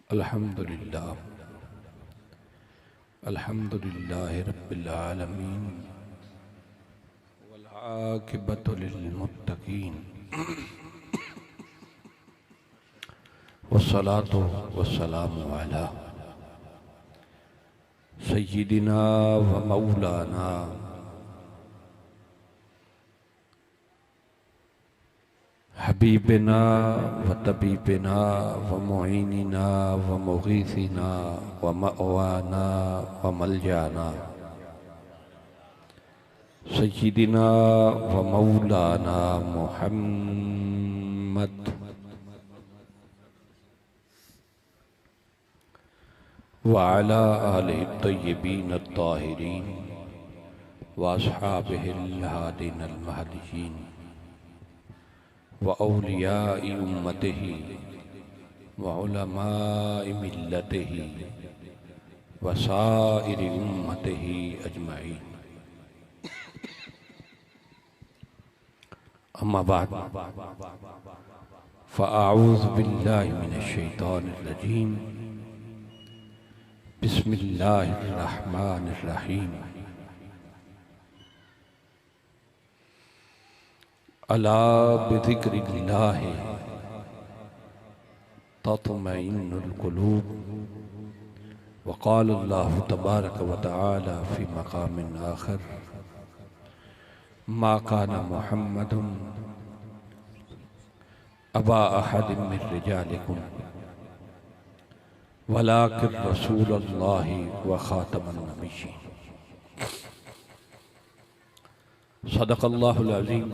अल्हम्दुलिल्लाह अल्हम्दुलिल्लाहि रब्बिल आलमीन वल आक़िबतु लिल मुत्तक़ीन वस्सलातु वस्सलामु अला सय्यिदिना व मौलाना हबीबिना व तबीबिना व मुईनिना व मुगीसिना व मअवाना व मलजाना सय्यिदिना व मौलाना मुहम्मद व अला आलिहि तय्यबीन अत्ताहिरीन व अस्हाबिहिल हादीन अल महदियीन व औलियाई उम्मतिही व उलमाई मिल्लतिही व साइरि उम्मतिही अजमईन। अम्मा बाद फ़अऊज़ु बिल्लाहि मिनश शैतानिर रजीम। बिस्मिल्लाहिर रहमानिर रहीम। अला बिज़िक्रिल्लाहि तत्मइन्नुल क़ुलूब। वक़ाल अल्लाहु तबारक व तआला फ़ी मक़ामिन आख़र मा काना मुहम्मदुन अबा अहदिम मिन रिजालिकुम वलाकिन रसूलुल्लाहि व ख़ातमुन नबिय्यीन। सदक़ल्लाहुल अज़ीम।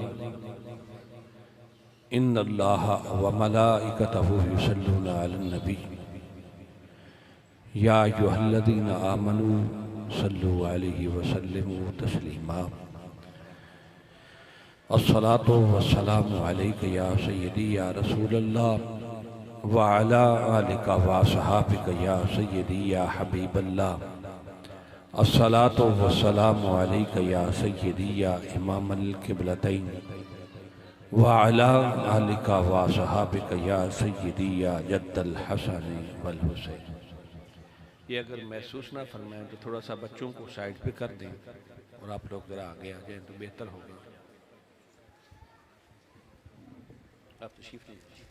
इन्नल्लाहा व मलाइकतहु युसल्लूना अलन नबी या अय्युहल्लज़ीना आमनू सल्लू अलैहि व सल्लिमू तस्लीमा। अस्सलातु वस्सलामु अलैका या सय्यदी या रसूलल्लाह व अला आलिका व अस्हाबिका या सय्यदी या हबीबल्लाह। अस्सलातु वस्सलामु अलैका या सय्यदी या इमामल क़िबलतैन व अला आलिका व अस्हाबिका या सय्यदी या जद्दल हसन वल हुसैन। ये अगर महसूस ना फरमाएं तो थोड़ा सा बच्चों को साइड पे कर दें और आप लोग जरा आगे आ जाएं तो बेहतर होगा। आप तशरीफ लीजिए,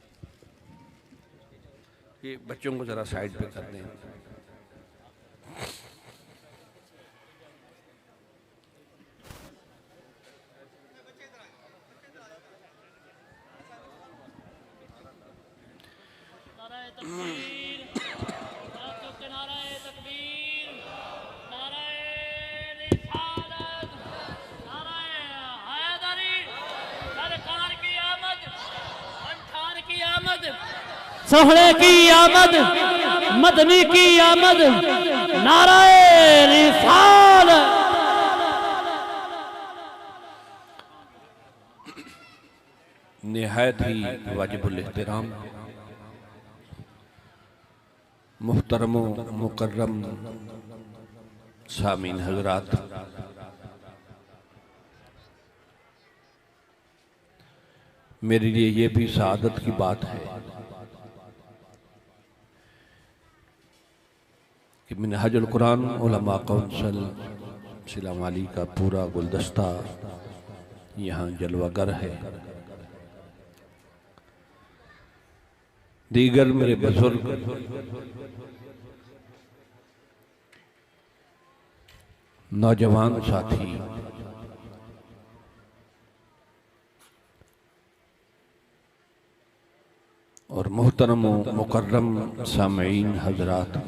ये बच्चों को जरा साइड पे कर दें। सोहरे की आमद, मदनी की आमद, नाराए रिसालत। निहायत ही वाजिबुल एहतराम मुहतरम मुकर्रम सामीन हज़रात, मेरे लिए ये भी सआदत की बात है कि मिनहाजुल कुरान उलमा कौंसिल सिलामाली का पूरा गुलदस्ता यहाँ जलवागर है। दीगर मेरे बुजुर्ग नौजवान साथी और मोहतरम मुकर्रम सामीन हज़रात,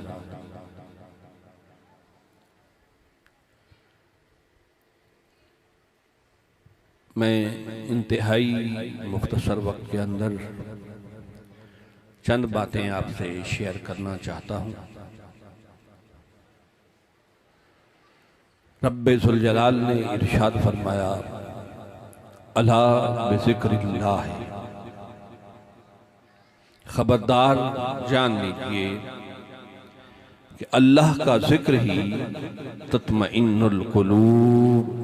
मैं इंतहाई मुख्तसर वक्त के अंदर चंद बातें आपसे शेयर करना चाहता हूँ। रब्बे ज़ुल जलाल ने इरशाद फरमाया, अला बिज़िक्रिल्लाह, खबरदार जान लीजिए कि अल्लाह का जिक्र ही तत्मइन्नुल क़ुलूब,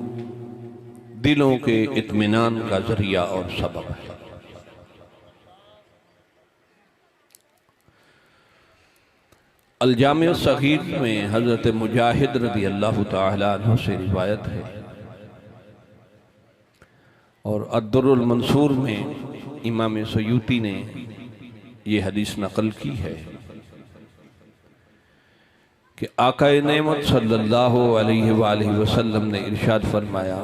दिलों के इत्मीनान का जरिया और सबब है। अल-जामे सगीर में हज़रत मुजाहिद रज़ी अल्लाह तआला अन्हु से रिवायत है और अद्दुर्रुल मंसूर में इमाम सयूती ने ये हदीस नकल की है कि आक़ाए नेमत सल्लल्लाहु अलैहि वसल्लम ने इरशाद फरमाया,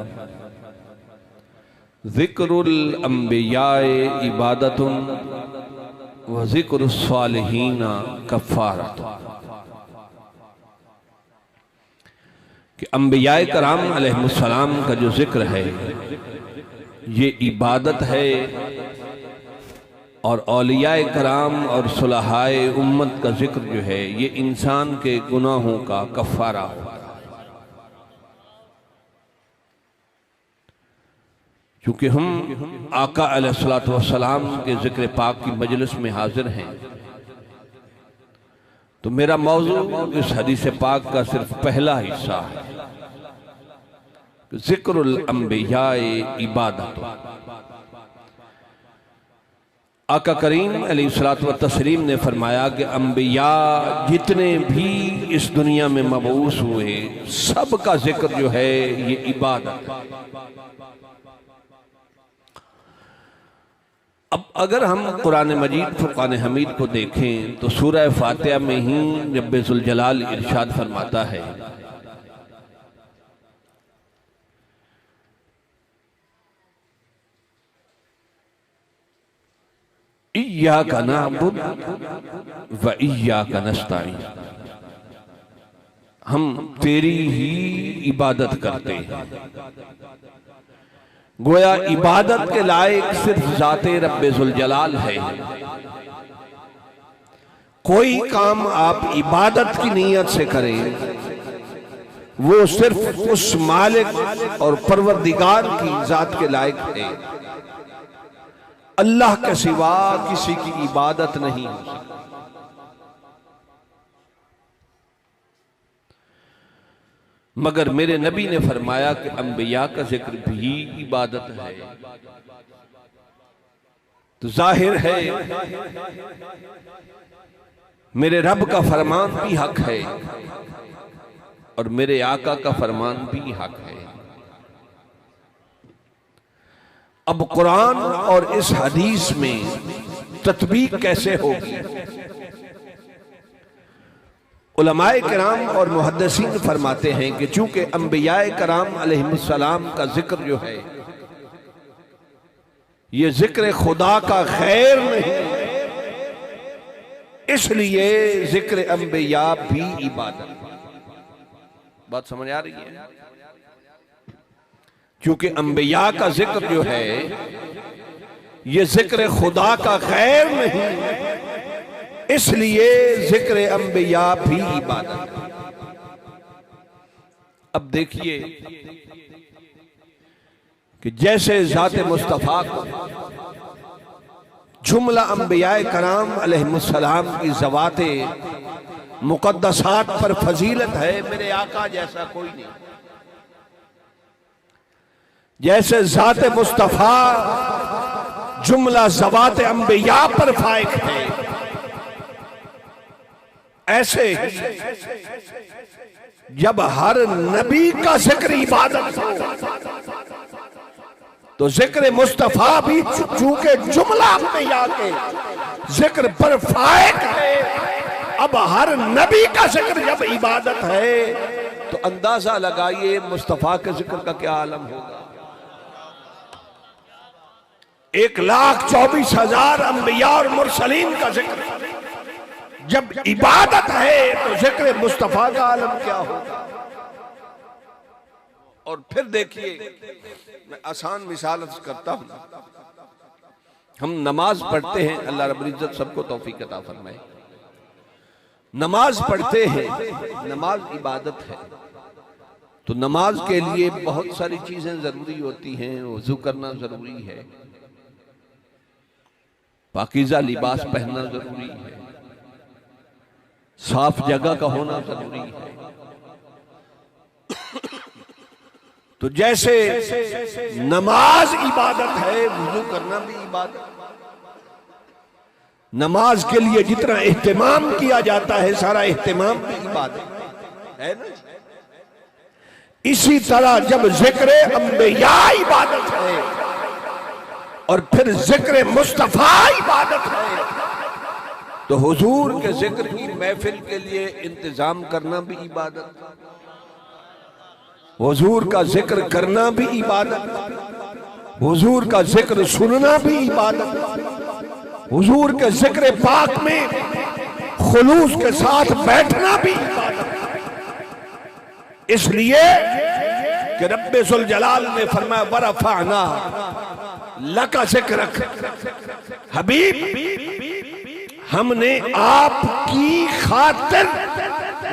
ज़िक्रुल अंबियाए इबादतुन व ज़िक्रुस सालिहीना कफ़ारतुन, कि अंबियाए कराम अलैहिस्सलाम का जो जिक्र है ये इबादत है और औलियाए कराम और सुलहाए उम्मत का जिक्र जो है ये इंसान के गुनाहों का कफ़ारा होता है। चूँकि हम आका अलैहिस्सलातु वस्सलाम के जिक्र पाक की मजलिस में हाजिर हैं तो मेरा मौजू इस हदीस पाक का सिर्फ पहला हिस्सा है, ज़िक्रुल अंबियाए इबादत। आका करीम अलैहिस्सलातु वस्सलाम ने फरमाया कि अंबिया जितने भी इस दुनिया में मबऊस हुए सब का जिक्र जो है ये इबादत है। अब अगर हम कुरान मजीद फुरकान हमीद को देखें तो सूरह फातिहा में ही रब्बे ज़ुल जलाल इरशाद फरमाता है, इय्याका नअबुद व इय्याका नस्तईन, हम तेरी ही इबादत करते हैं। गोया इबादत के लायक सिर्फ जाते रब्बे ज़ुल जलाल है। कोई काम आप इबादत की नीयत से करें वो सिर्फ उस मालिक और परवरदिगार की जात के लायक है। अल्लाह के सिवा किसी की इबादत नहीं हो सकती। मगर मेरे नबी ने फरमाया कि अंबिया का जिक्र भी इबादत है। तो जाहिर है मेरे रब का फरमान भी हक है और मेरे आका का फरमान भी हक है। अब कुरान और इस हदीस में तत्बीक कैसे होगी? उलमाए किराम और मुहद्दिसीन फरमाते हैं कि चूंकि अंबियाए कराम अलैहिस्सलाम का जिक्र जो है ये जिक्र खुदा का खैर नहीं, इसलिए जिक्र अंबिया भी इबादत। बात समझ आ रही है? क्योंकि अंबिया का जिक्र जो है ये जिक्र खुदा का खैर नहीं, इसलिए जिक्र अंबिया भी इबादत। अब देखिए कि जैसे ज़ात मुस्तफ़ा को जुमला अंबियाए कराम अलैहिस्सलाम की ज़वाते मुक़द्दसात पर फजीलत है, मेरे आका जैसा कोई नहीं। जैसे ज़ात मुस्तफ़ा जुमला ज़वात अंबिया पर फाइक है, ऐसे ही जब हर नबी का जिक्र इबादत हो तो जिक्र मुस्तफा भी चूंकि जुमला अंबिया के जिक्र पर फाइक है, अब हर नबी का जिक्र जब इबादत है तो अंदाजा लगाइए मुस्तफा के जिक्र का क्या आलम होगा। 1,24,000 अंबिया और मुरसलीन का जिक्र जब इबादत है तो जिक्र मुस्तफा का आलम क्या होगा। और फिर देखिए, मैं आसान मिसाल करता हूं। हम नमाज पढ़ते हैं, अल्लाह रब्बुल इज्जत सबको तौफीक अता फरमाए। नमाज पढ़ते हैं, नमाज इबादत है, तो नमाज के लिए बहुत सारी चीजें जरूरी होती हैं। वुजू करना जरूरी है, पाकीज़ा लिबास पहनना जरूरी है, साफ जगह का होना जरूरी है। तो जैसे नमाज इबादत है, वुजू करना भी इबादत। नमाज के लिए जितना एहतिमाम किया जाता है, सारा एहतिमाम भी इबादत है ना। इसी तरह जब जिक्र अंबिया इबादत है और फिर जिक्र मुस्तफा इबादत है, तो हुजूर के जिक्र की महफिल के लिए इंतजाम करना भी इबादत, हुजूर का जिक्र करना भी इबादत, हुजूर का जिक्र सुनना भी इबादत, हुजूर के जिक्र पाक में खुलूस के साथ बैठना भी इबादत। इसलिए कि रब्बे जुल जलाल ने फरमाया वरफाना लका जिक्रक, हबीब हमने आपकी खातिर,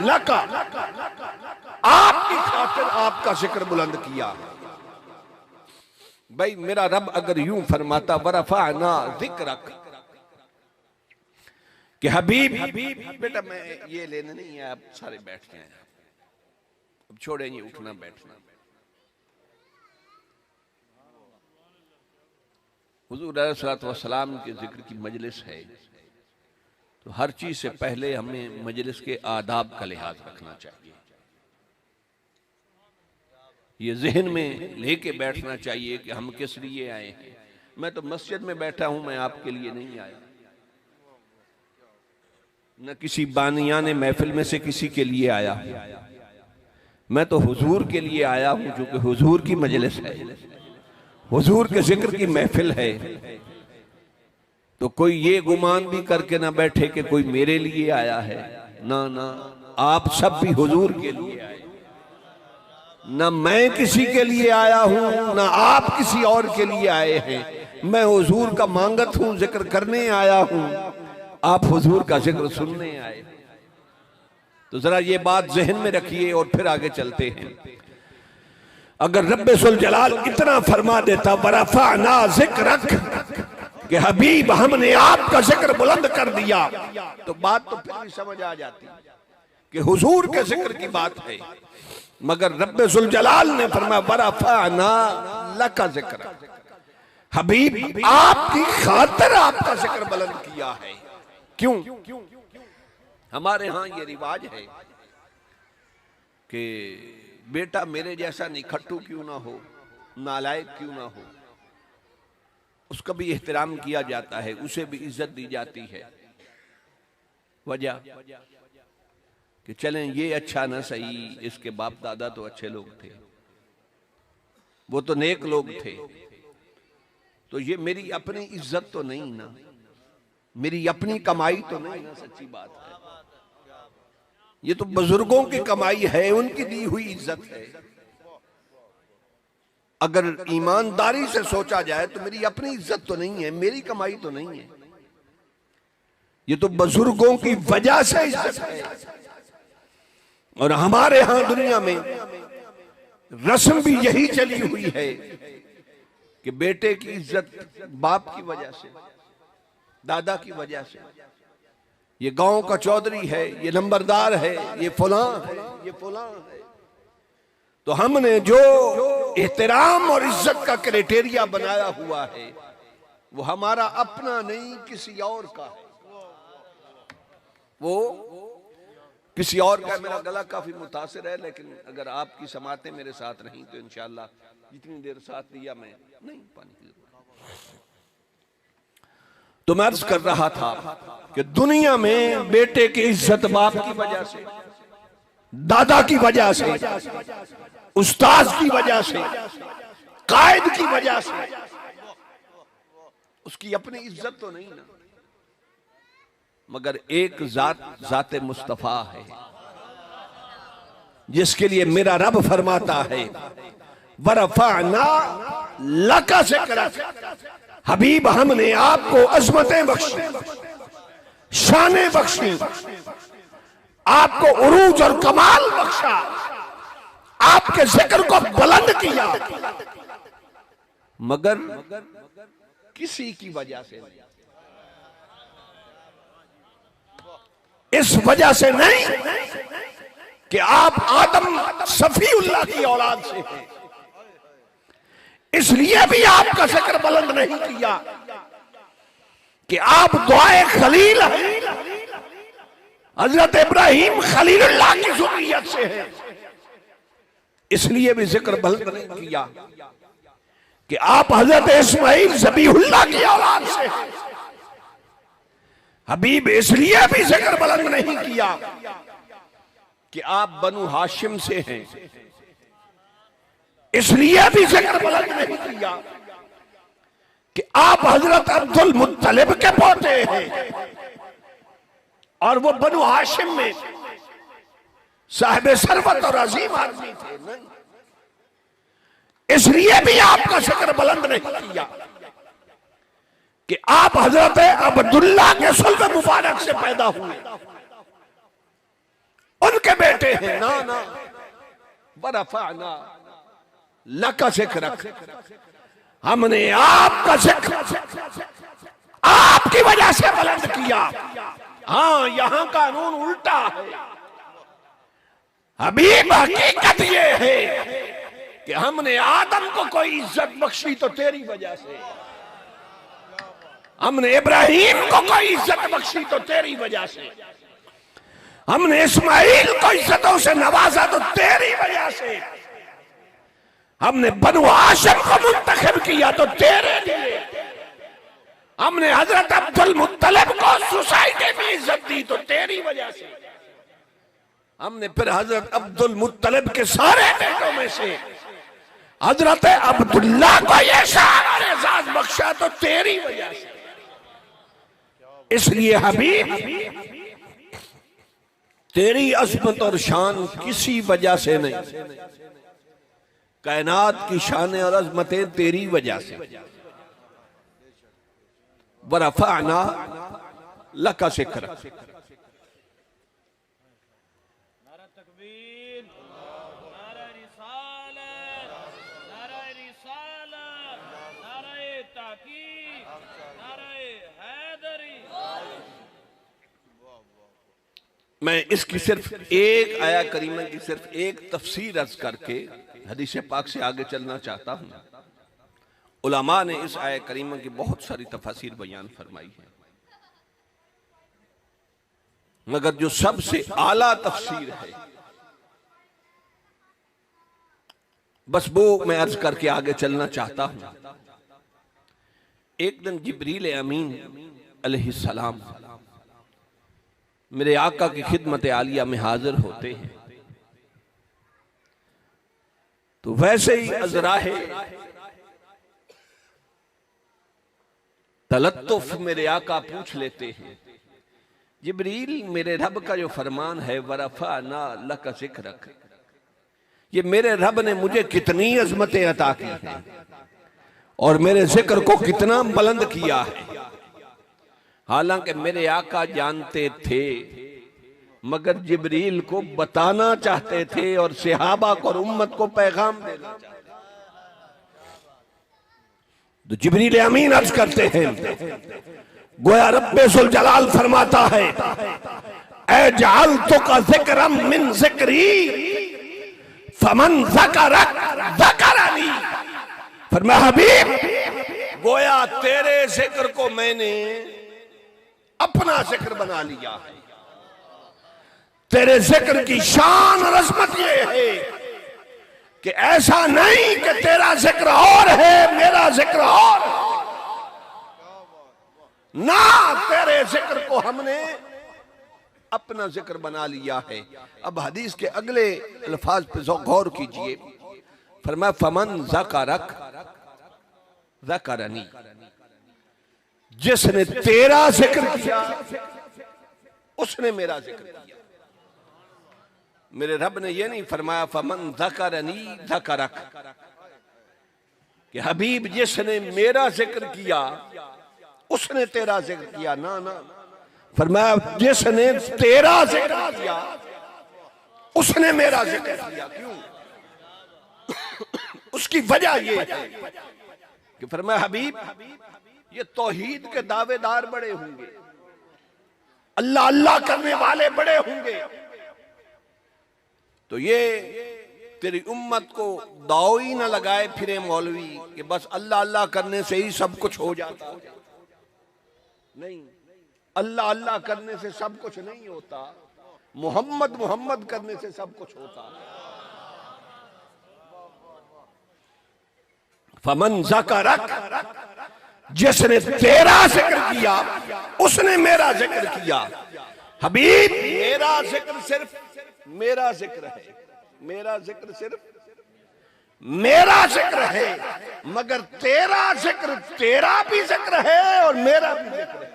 लका आपकी खातिर आपका जिक्र बुलंद किया। भाई मेरा रब अगर यूं फरमाता वरफाना जिक्रक कि हबीब बेटा मैं ये लेने नहीं है, आप सारे बैठ गए, अब छोड़ेंगे उठना बैठना। हुजूर अलैहिस्सलातु वस्सलाम के जिक्र की मजलिस है, तो हर चीज से पहले हमें मजलिस के आदाब का लिहाज रखना चाहिए। ये जहन में लेके बैठना चाहिए कि हम किस लिए आए हैं। मैं तो मस्जिद में बैठा हूं, मैं आपके लिए नहीं आया, न किसी बानियाने महफिल में से किसी के लिए आया, मैं तो हुजूर के लिए आया हूं, जो कि हुजूर की मजलिस है, हुजूर के जिक्र की महफिल है। तो कोई ये गुमान भी करके ना बैठे कि कोई मेरे लिए आया है, ना ना, आप सब भी हुजूर के लिए आए। ना मैं किसी के लिए आया हूं, ना आप किसी और के लिए आए हैं। मैं हुजूर का मांगत हूं, जिक्र करने आया हूं, आप हुजूर का जिक्र सुनने आए। तो जरा ये बात जहन में रखिए और फिर आगे चलते हैं। अगर रब्बे जुल जलाल इतना फरमा देता वरफाना जिक्रक कि हबीब हमने आपका जिक्र बुलंद कर दिया, तो बात तो फिर भी समझ आ जाती कि हुजूर के जिक्र की बात है। मगर रब्बे जुल जलाल ने फरमाया वरफाना लका जिक्र, हबीब आपकी खातिर आपका जिक्र बुलंद किया है। क्यों? हमारे यहां ये रिवाज है कि बेटा मेरे जैसा निखट्टू क्यों ना हो, नालायक क्यों ना हो, उसका भी एहतराम किया जाता है, उसे भी इज्जत दी जाती है। वजह कि चलें ये अच्छा ना सही, इसके बाप दादा तो अच्छे लोग थे, वो तो नेक लोग थे, तो ये मेरी अपनी इज्जत तो नहीं ना, मेरी अपनी कमाई तो नहीं ना, सच्ची बात है। ये तो बुजुर्गों की कमाई है, उनकी दी हुई इज्जत है। अगर ईमानदारी से सोचा जाए तो मेरी अपनी इज्जत तो नहीं है, मेरी कमाई तो नहीं है, ये तो बुजुर्गों की वजह से इज्जत है। और हमारे यहां दुनिया में रस्म भी यही चली हुई है कि बेटे की इज्जत बाप की वजह से, दादा की वजह से, ये गांव का चौधरी है, ये नंबरदार है, ये फलां है, ये फलां है। तो हमने जो एहतराम और इज्जत का क्राइटेरिया बनाया हुआ है वो हमारा अपना नहीं, किसी और का है, वो किसी और का। मेरा गला काफी मुतासिर है, लेकिन अगर आपकी समातें मेरे साथ रहीं तो इंशाअल्लाह जितनी देर साथ दिया मैं नहीं पानी की जरूरत। तो मैं अर्ज कर रहा था कि दुनिया में बेटे की इज्जत बाप की वजह से, दादा की वजह से, उस्ताद की वजह से, कायद की वजह से, उसकी अपनी इज्जत तो नहीं ना। मगर एक जाते मुस्तफा है जिसके लिए मेरा रब फरमाता है वरफाना लका जिक्रक, हबीब हमने आपको अजमतें बख्शी, शानें बख्शी, आपको उरूज और कमाल बख्शा, आपके जिक्र को बुलंद किया, मगर किसी की वजह से नहीं, इस वजह से नहीं कि आप आदम सफीउल्लाह की औलाद से हैं, इसलिए भी आपका जिक्र बुलंद नहीं किया कि आप दुआए खलील हैं, हजरत इब्राहिम खलीलुल्लाह की ज़ुर्रियत से है, इसलिए भी जिक्र बुलंद नहीं किया कि आप हजरत इस्माइल ज़बीहुल्लाह की औलाद से हैं। हबीब इसलिए भी जिक्र बुलंद नहीं किया कि आप बनु हाशिम से हैं, इसलिए भी जिक्र बुलंद नहीं किया कि आप हजरत अब्दुल मुत्तलिब के पोते हैं और वो बनु हाशिम में साहिब सरवत और अजीम आदमी थे। नहीं, इसलिए भी आपका जिक्र बुलंद नहीं किया कि आप हजरत अब्दुल्ला के सुल्ब मुबारक से पैदा हुए, उनके बेटे हैं। ना ना, वरफ़अना लका ज़िक्रक, हमने आपका जिक्र आपकी वजह से बुलंद किया। हाँ, यहां कानून उल्टा है। हबीब हकीकत ये है कि हमने आदम को कोई इज्जत बख्शी तो तेरी वजह से, हमने इब्राहिम को कोई इज्जत बख्शी तो तेरी वजह से, हमने इस्माइल को इज्जतों से नवाजा तो तेरी वजह से, हमने बनु हाशिम को मुंतखब किया तो तेरे लिए, हमने हजरत अब्दुल मुत्तलिब को सोसाइटी में इज्जत दी तो तेरी वजह से, हमने फिर हजरत अब्दुल मुत्तलिब के सारे बेटों में से हजरत अब्दुल्ला को ये शान और एजाज बख्शा तो तेरी वजह से। इसलिए हबीब तेरी अजमत और शान किसी वजह से नहीं, कायनात की शान और अजमतें तेरी वजह से। वरफ़अना लका ज़िक्रक, मैं इसकी सिर्फ एक आया करीमा की सिर्फ एक तफसीर अर्ज करके हदीस पाक से आगे चलना चाहता हूं। उलमा ने इस आया करीमा की बहुत सारी तफसीर बयान फरमाई है, मगर जो सबसे आला तफसीर है बस वो मैं अर्ज करके आगे चलना चाहता हूं। एक दिन जिब्रील अमीन अलैहिस्सलाम मेरे आका की खिदमत आलिया में हाजिर होते हैं, तो वैसे ही अजराहे तलत्तुफ मेरे आका पूछ लेते हैं, जिब्रील मेरे रब का जो फरमान है वरफ़अना लका ज़िक्रक, ये मेरे रब ने मुझे कितनी अजमतें अता की हैं और मेरे जिक्र को कितना बुलंद किया है। हालांकि मेरे आका जानते थे मगर जिब्रील को बताना चाहते थे और सहाबा को और उम्मत को पैगाम देना चाहते थे। तो जिब्रील अमीन अर्ज करते हैं, गोया रब्बे जुल जलाल फरमाता है, ए जअलतुका ज़िक्रम मिन ज़िक्री फमन ज़करक ज़करनी। फरमाया हबीब, गोया तेरे जिक्र को मैंने अपना जिक्र बना लिया है। तेरे जिक्र की शान और अज़मत ये है कि ऐसा नहीं कि तेरा जिक्र और है मेरा जिक्र और ना, तेरे जिक्र को हमने अपना जिक्र बना लिया है। अब हदीस के अगले अल्फाज पे गौर कीजिए, फरमाया फमन ज़करक ज़करनी, जिसने तेरा जिक्र किया उसने मेरा जिक्र किया। मेरे रब ने यह नहीं फरमाया फमन ज़करनी ज़करक, कि हबीब जिसने मेरा जिक्र किया उसने तेरा जिक्र किया, ना ना, फरमाया जिसने तेरा जिक्र किया उसने मेरा जिक्र किया। क्यों? उसकी वजह ये है कि फरमाया हबीब ये तौहीद के दावेदार बड़े होंगे, अल्लाह अल्लाह करने वाले बड़े होंगे, तो ये तेरी उम्मत को दाव ही ना लगाए फिरे मौलवी कि बस अल्लाह अल्लाह करने से ही सब कुछ हो जाता। नहीं, अल्लाह अल्लाह करने से सब कुछ नहीं होता, मोहम्मद मोहम्मद करने से सब कुछ होता है। फमन ज़करक, जिसने तेरा जिक्र किया उसने मेरा जिक्र किया। हबीब, मेरा जिक्र सिर्फ मेरा जिक्र है, मेरा जिक्र सिर्फ मेरा जिक्र है, मगर तेरा जिक्र तेरा भी जिक्र है और मेरा भी जिक्र है।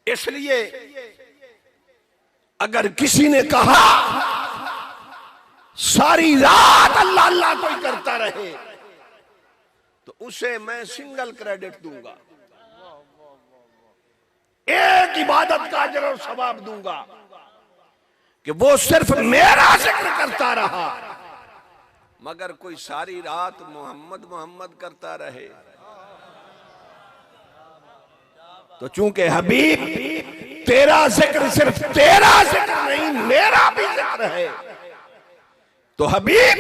इसलिए अगर किसी ने कहा सारी रात अल्लाह अल्लाह कोई करता रहे तो उसे मैं सिंगल क्रेडिट दूंगा, एक इबादत का अजर और सवाब दूंगा कि वो सिर्फ मेरा जिक्र करता रहा, मगर कोई सारी रात मोहम्मद मोहम्मद करता रहे तो चूंकि हबीब तेरा जिक्र सिर्फ तेरा जिक्र नहीं मेरा भी जिक्र है, तो हबीब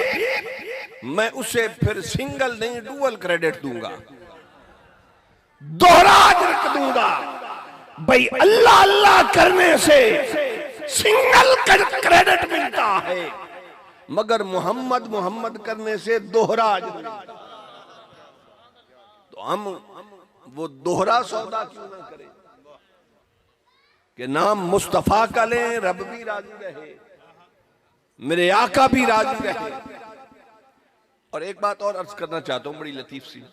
मैं उसे फिर सिंगल नहीं डुअल क्रेडिट दूंगा, दोहरा अजर दूंगा। भाई अल्लाह अल्लाह करने से सिंगल क्रेडिट मिलता है, मगर मोहम्मद मोहम्मद करने से दोहरा अजर मिलता है। तो हम वो दोहरा सौदा क्यों ना करें कि नाम मुस्तफा का लें, रब भी राजी रहे, मेरे आका भी राजी रहे। और एक बात और अर्ज करना चाहता हूं बड़ी लतीफ सी,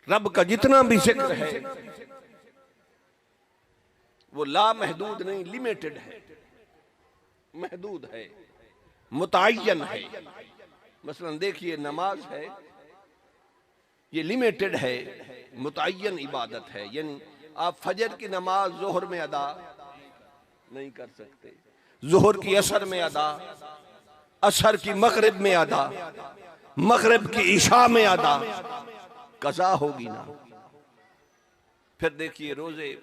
रब का जितना भी जिक्र है वो ला महदूद नहीं, लिमिटेड है, महदूद है, मुतय्यन है। मसलन देखिए नमाज है, ये लिमिटेड है, मुतय्यन इबादत है, यानी आप फजर की नमाज जोहर में अदा नहीं कर सकते, जोहर की असर में अदा, असर की मगरिब में अदा, मगरिब की इशा में अदा, कज़ा होगी ना। फिर देखिए रोजे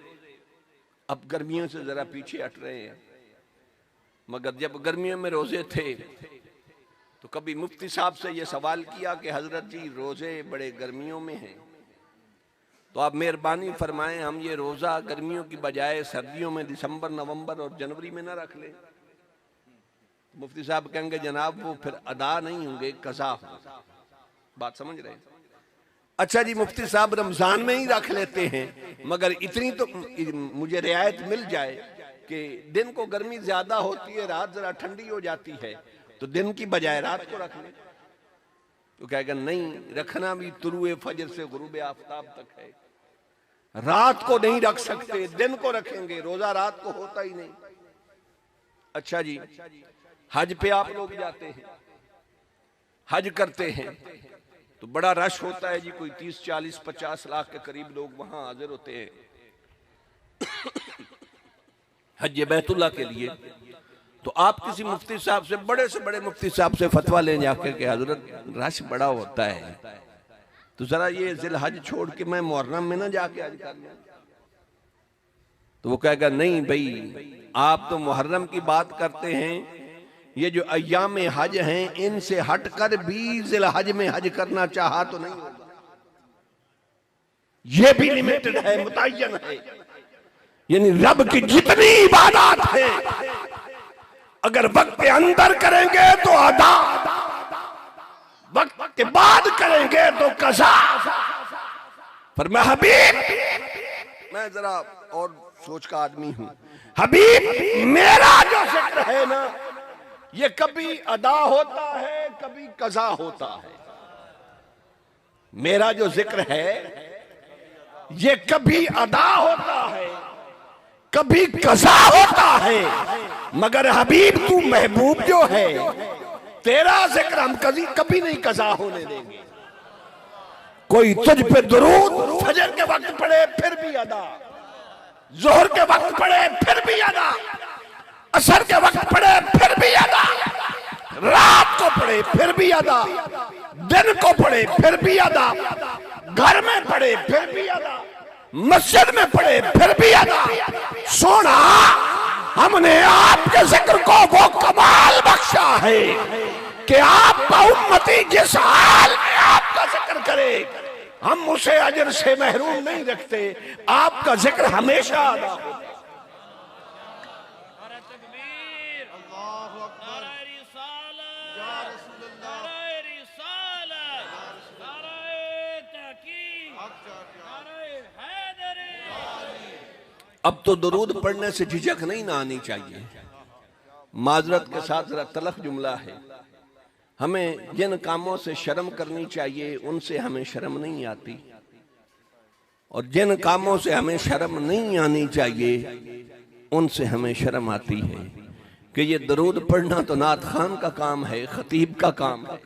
अब गर्मियों से जरा पीछे हट रहे हैं, मगर जब गर्मियों में रोजे थे तो कभी मुफ्ती साहब से ये सवाल किया कि हजरत जी रोजे बड़े गर्मियों में हैं, तो आप मेहरबानी फरमाएं हम ये रोजा गर्मियों की बजाय सर्दियों में दिसंबर नवंबर और जनवरी में ना रख लें। मुफ्ती साहब कहेंगे जनाब वो फिर अदा नहीं होंगे, कज़ा होंगे। बात समझ रहे हैं? अच्छा जी, मुफ्ती साहब रमजान में ही रख लेते हैं, मगर इतनी तो मुझे रियायत मिल जाए कि दिन को गर्मी ज्यादा होती है, रात जरा ठंडी हो जाती है, तो दिन की बजाय रात को रख ले। तो कहेगा नहीं, रखना भी तुलुए फजर से गुरूब आफताब तक है, रात को नहीं रख सकते, दिन को रखेंगे, रोजा रात को होता ही नहीं। अच्छा जी, हज पे आप लोग जाते हैं, हज करते हैं तो बड़ा रश होता है जी, कोई 30, 40, 50 लाख के करीब लोग वहां हाजिर होते हैं हज बैतुल्लाह के लिए। तो आप किसी मुफ्ती साहब से बड़े मुफ्ती साहब से फतवा लें जाकर के हजरत रश बड़ा होता है, तो जरा ये जिल हज छोड़ के मैं मुहर्रम में ना जाके हज कर लूं, तो वो कहेगा नहीं भाई आप तो मुहर्रम की बात करते हैं, ये जो अय्याम हज हैं इनसे हटकर भी जिल हज में हज करना चाहा तो नहीं होगा, ये भी लिमिटेड है, मुतय्यन है। यानी रब की जितनी इबादत है अगर वक्त के अंदर करेंगे तो अदा, वक्त के बाद करेंगे तो कज़ा। पर मैं हबीब, मैं जरा और सोच का आदमी हूं, हबीब मेरा जो जिक्र है ना ये कभी अदा होता है कभी कज़ा होता है। मेरा जो जिक्र है ये कभी अदा होता है कभी कज़ा होता है, मगर हबीब तू महबूब जो है तेरा जिक्र हम कभी नहीं कज़ा होने देंगे। कोई तुझ पे दुरूद फजर के वक्त पढ़े फिर भी अदा, जोहर के वक्त पढ़े फिर भी अदा, असर के वक्त पढ़े फिर भी अदा, रात को पढ़े फिर भी अदा, दिन को पढ़े फिर भी अदा, घर में पढ़े फिर भी अदा, मस्जिद में पढ़े फिर भी अदा। सोना हमने आपके जिक्र को वो कमाल बख्शा है कि आपका उम्मती जिस हाल में आपका जिक्र करे हम उसे अजर से महरूम नहीं रखते। आपका जिक्र हमेशा अदा होता है। अब तो दुरूद पढ़ने से झिझक नहीं ना आनी चाहिए। माजरत के साथ जरा तलख जुमला है, हमें जिन कामों से शर्म करनी चाहिए उनसे हमें शर्म नहीं आती, और जिन कामों से हमें शर्म नहीं आनी चाहिए उनसे हमें शर्म आती है। कि ये दरूद पढ़ना तो नात खान का काम है, खतीब का काम है,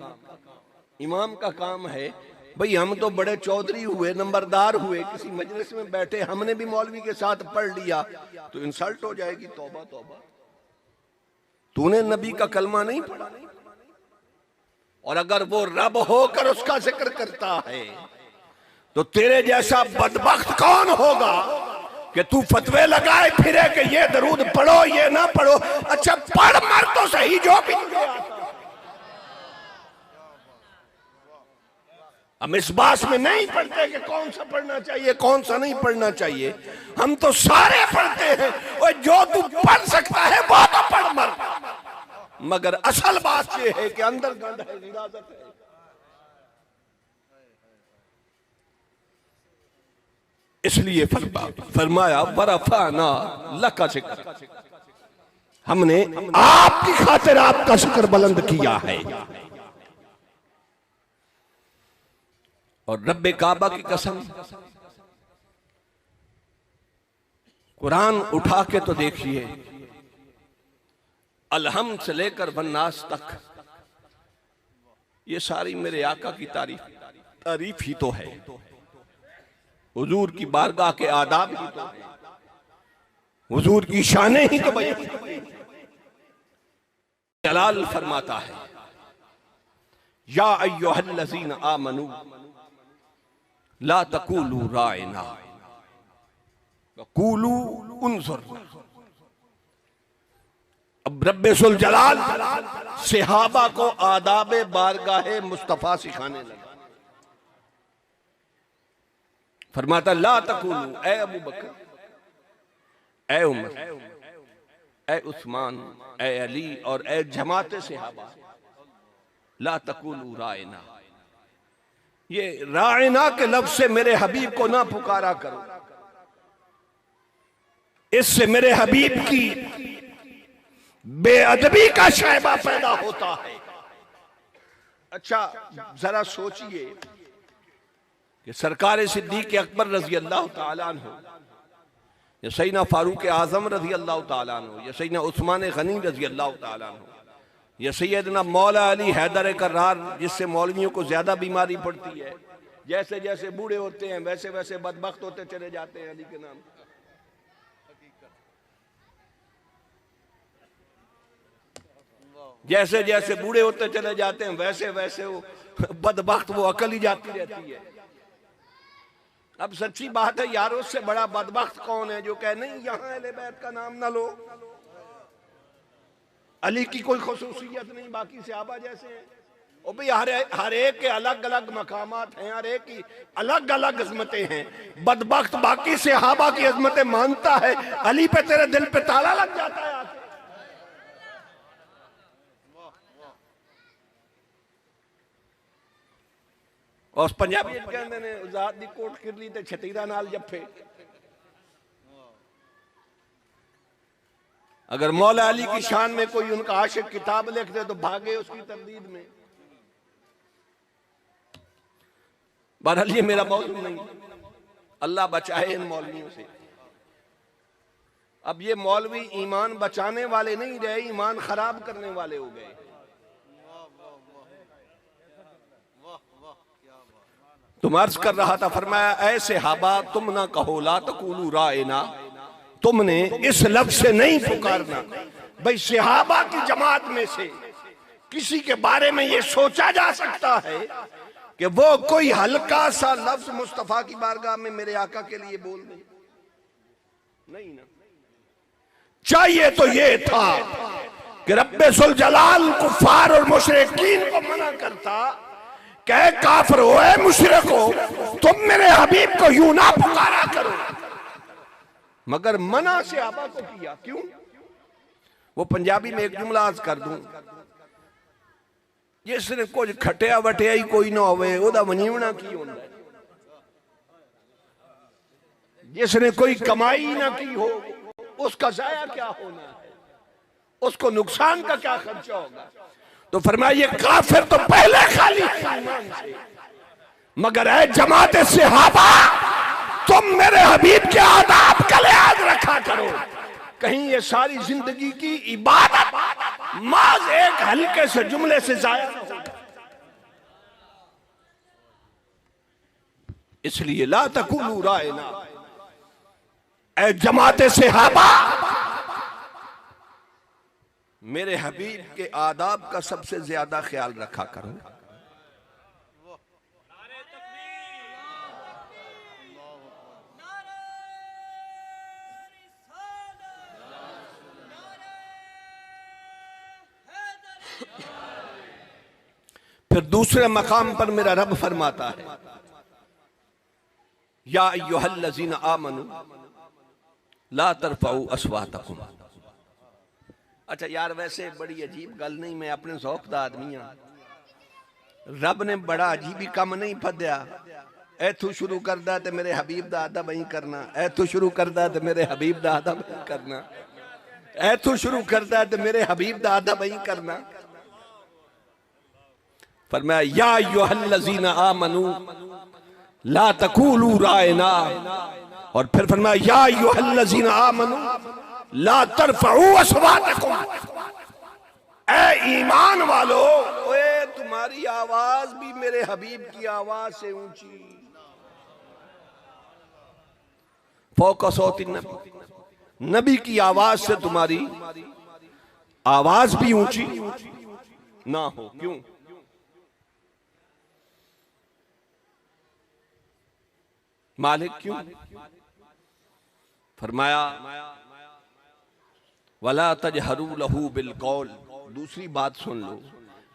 इमाम का काम है। भाई हम तो बड़े चौधरी हुए, नंबरदार हुए, किसी मजलिस में बैठे, हमने भी मौलवी के साथ पढ़ लिया तो इंसल्ट हो जाएगी। तौबा तौबा, तूने नबी का कलमा नहीं पढ़ा। और अगर वो रब होकर उसका जिक्र करता है तो तेरे जैसा बदबख्त कौन होगा कि तू फतवे लगाए फिरे कि ये दरूद पढ़ो ये ना पढ़ो। अच्छा पढ़ मर तो सही जो भी तुझे आता। हम इस बात में नहीं पढ़ते कि कौन सा पढ़ना चाहिए कौन सा नहीं पढ़ना चाहिए, हम तो सारे पढ़ते हैं। और जो तू पढ़ सकता है वो तो पढ़ मर। मगर असल बात यह है कि अंदर गंद है, गिराजत है। इसलिए फरमाया वरफाना लका जिक्र, हमने आपकी खातिर आपका जिक्र बुलंद किया है। और रब्बे काबा की कसम, कुरान उठा के तो देखिए, अलहम्द से लेकर वन्नास तक ये सारी मेरे आका की तारीफ ही तो है। हुजूर की बारगाह के आदाब ही तो है, हुजूर की शानें ही तो बयान। जलाल फरमाता है या अय्युहल्लज़ीना आमनू ला तकूलू राइना वकूलू उन्जुरना। अब रब्बे सुल जलाल सहाबा को आदाब बारगाहे मुस्तफा सिखाने लगा। फरमाता ला तकूलू, ए अबू बकर, ए उमर, ए उस्मान, ए अली और ए जमात सहाबा, ला तकूलू राइना। ये राइना के लफ्ज से मेरे हबीब को ना पुकारा करो, इससे मेरे हबीब की बेअदबी का शैबा पैदा होता है। अच्छा जरा सोचिए कि सरकार सिद्दीक़ अकबर रजी अल्लाह तआला अन्हु, या सैयदना फारूक आजम रजी अल्लाह तआला अन्हु, या सैयदना उस्मान गनी रजी अल्लाह तआला अन्हु, या सैयदना मौला अली हैदर कर्रार, जिससे मौलवियों को ज्यादा बीमारी पड़ती है। जैसे जैसे बूढ़े होते हैं वैसे वैसे बदबख्त होते चले जाते हैं अली के नाम। जैसे जैसे बूढ़े होते चले जाते हैं वैसे वैसे वो बदबख्त वो अकल ही जाती रहती है। अब सच्ची बात है यार, उससे बड़ा बदबख्त कौन है जो कहे नहीं यहाँ अहले बैत का नाम ना लो, अली की कोई खुसूसियत नहीं, बाकी सहाबा जैसे हैं। और भाई हर एक के अलग अलग मकामात हैं, हर एक की अलग अलग अजमतें हैं। बदबख्त बाकी सहाबा की अजमतें मानता है, अली पे तेरे दिल पे ताला लग जाता है आके। और पंजाबी कहते ने आजाद दी कोट किरली ते छतीरा नाल जफ्फे। अगर मौला अली की शान में कोई उनका आशिक किताब लिख दे तो भागे उसकी तरदीद में। बहरहाल ये मेरा मौजूद नहीं, अल्लाह बचाए इन मौलवियों से। अब ये मौलवी ईमान बचाने वाले नहीं रहे, ईमान खराब करने वाले हो गए। तुम अर्ज कर रहा था, फरमाया ऐसे हाबा तुम ना कहो ला तकूलू राइना, तुमने इस लफ्ज से नहीं पुकारना। भाई सहाबा की जमात में से किसी के बारे में ये सोचा जा सकता है कि वो कोई हल्का सा लफ्ज मुस्तफा की बारगाह में मेरे आका के लिए बोल दे? नहीं ना। चाहिए तो ये था कि रब्बे सुल जलाल कुफार और मुशरिकीन को मना करता कहे काफिर हो, ए मुशरिक हो, तुम मेरे हबीब को यूं ना पुकारा करो। मगर मना से आबा को किया। क्यों? वो पंजाबी में एक जुमला आज कर दूं, जिसने कुछ खटिया वटिया ही कोई ना होवे ओदा वनीवना की होता है, जिसने कोई कमाई ना की हो उसका जाया क्या होना है, उसको नुकसान का क्या खर्चा होगा। तो फरमाया ये काफिर तो पहले खाली है ईमान से, मगर है जमात सहाबा, तुम मेरे हबीब के आदाब का लिहाज रखा करो। कहीं ये सारी जिंदगी की इबादत माज एक हल्के से जुमले से जाया न हो। इसलिए ला तकुलू रायना, ऐ जमात सहाबा, मेरे हबीब के आदाब का सबसे ज्यादा ख्याल रखा करो। फिर दूसरे मकाम पर मेरा रब फरमाता है, या अय्युहल्लज़ीना आमनू ला तरफ़ऊ अस्वातकुम। अच्छा यार, वैसे बड़ी अजीब गल नहीं, मैं अपने ज़ौक़ दा आदमी हां। रब ने बड़ा अजीब ही कम नहीं फद्या, ऐथू शुरू करदा ते मेरे हबीब दा अदब ही करना, ऐथू शुरू करदा ते मेरे हबीब दा अदब ही करना, ऐथू शुरू करदा ते मेरे हबीब दा अदब ही करना। फरमाया या अय्युहल्लज़ीना आमनू ला तक़ूलू रायना, और फिर फरमाया या अय्युहल्लज़ीना आमनू ला तरफ़ऊ अस्वातकुम। ऐ ईमान वालो, ओए तुम्हारी आवाज भी मेरे हबीब की आवाज से ऊंची, फ़ौक़ सौति नबी, नबी की आवाज से तुम्हारी आवाज भी ऊंची ना हो। क्यों? मालिक क्यों? फरमाया वला तजहरू लहू बिल कौल। दूसरी बात सुन लो,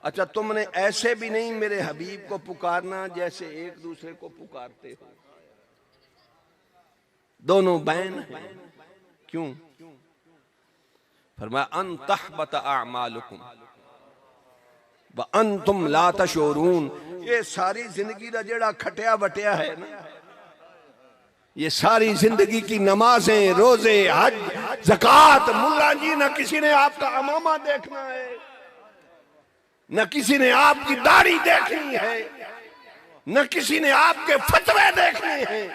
अच्छा तुमने ऐसे भी नहीं मेरे हबीब को पुकारना जैसे एक दूसरे को पुकारते हो, दोनों बहन हैं। क्यों? फरमाया अन तहबत अमालुकुम व अंतुम ला तशऊरून। ये सारी जिंदगी का जेड़ा खटिया वटिया है ना, ये सारी जिंदगी की नमाजें, रोजे, हज, ज़कात, मुल्ला जी, न किसी ने आपका अमामा देखना है, न किसी ने आपकी दाढ़ी देखनी है, न किसी ने आपके फतवे देखने हैं,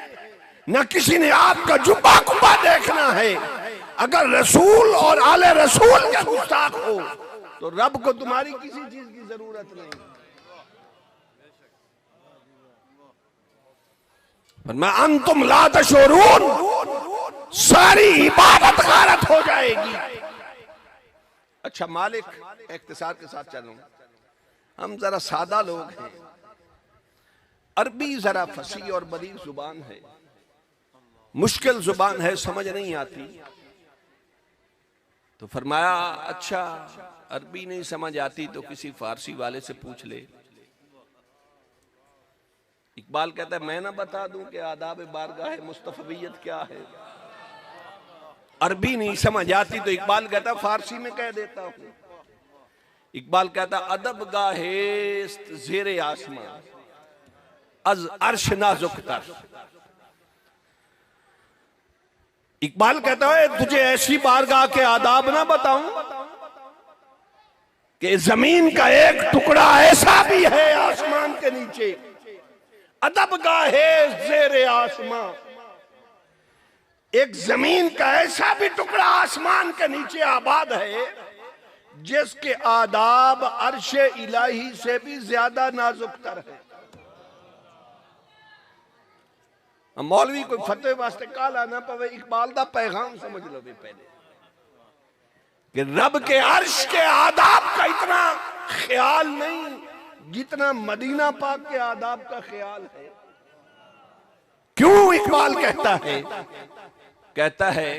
न किसी ने आपका जुब्बा कुब्बा देखना है। अगर रसूल और आले रसूल के गुस्ताख हो तो रब को तुम्हारी किसी चीज की जरूरत नहीं। मैं अंतुम ला तशऊरून, सारी इबादत गारत हो जाएगी। अच्छा मालिक, इख्तिसार के साथ चल रहा हूं, हम जरा सादा लोग हैं, अरबी जरा फसी और बड़ी जुबान है, मुश्किल जुबान है, समझ नहीं आती। तो फरमाया अच्छा अरबी नहीं समझ आती तो किसी फारसी वाले से पूछ ले। इकबाल कहता है मैं ना बता दूं कि आदाब बारगाह मुस्तफवियत क्या है। अरबी नहीं समझ आती तो इकबाल कहता फारसी में कह देता हूं। इकबाल कहता अदब गाहे ज़ेरे आसमां अज अर्श नाजुकतर। इकबाल कहता है तुझे ऐसी बारगाह के आदाब ना बताऊं कि जमीन का एक टुकड़ा ऐसा भी है आसमान के नीचे। अदब गाहे ज़ेरे आसमां, एक जमीन का ऐसा भी टुकड़ा आसमान के नीचे आबाद है जिसके आदाब अर्श इलाही से भी ज्यादा नाजुकतर है। मौलवी कोई फतवे वास्ते काला ना पवे, इकबाल दा पैगाम समझ लो भी पहले कि रब के अर्श के आदाब का इतना ख्याल नहीं जितना मदीना पाक के आदाब का ख्याल है। क्यों इकबाल कहता है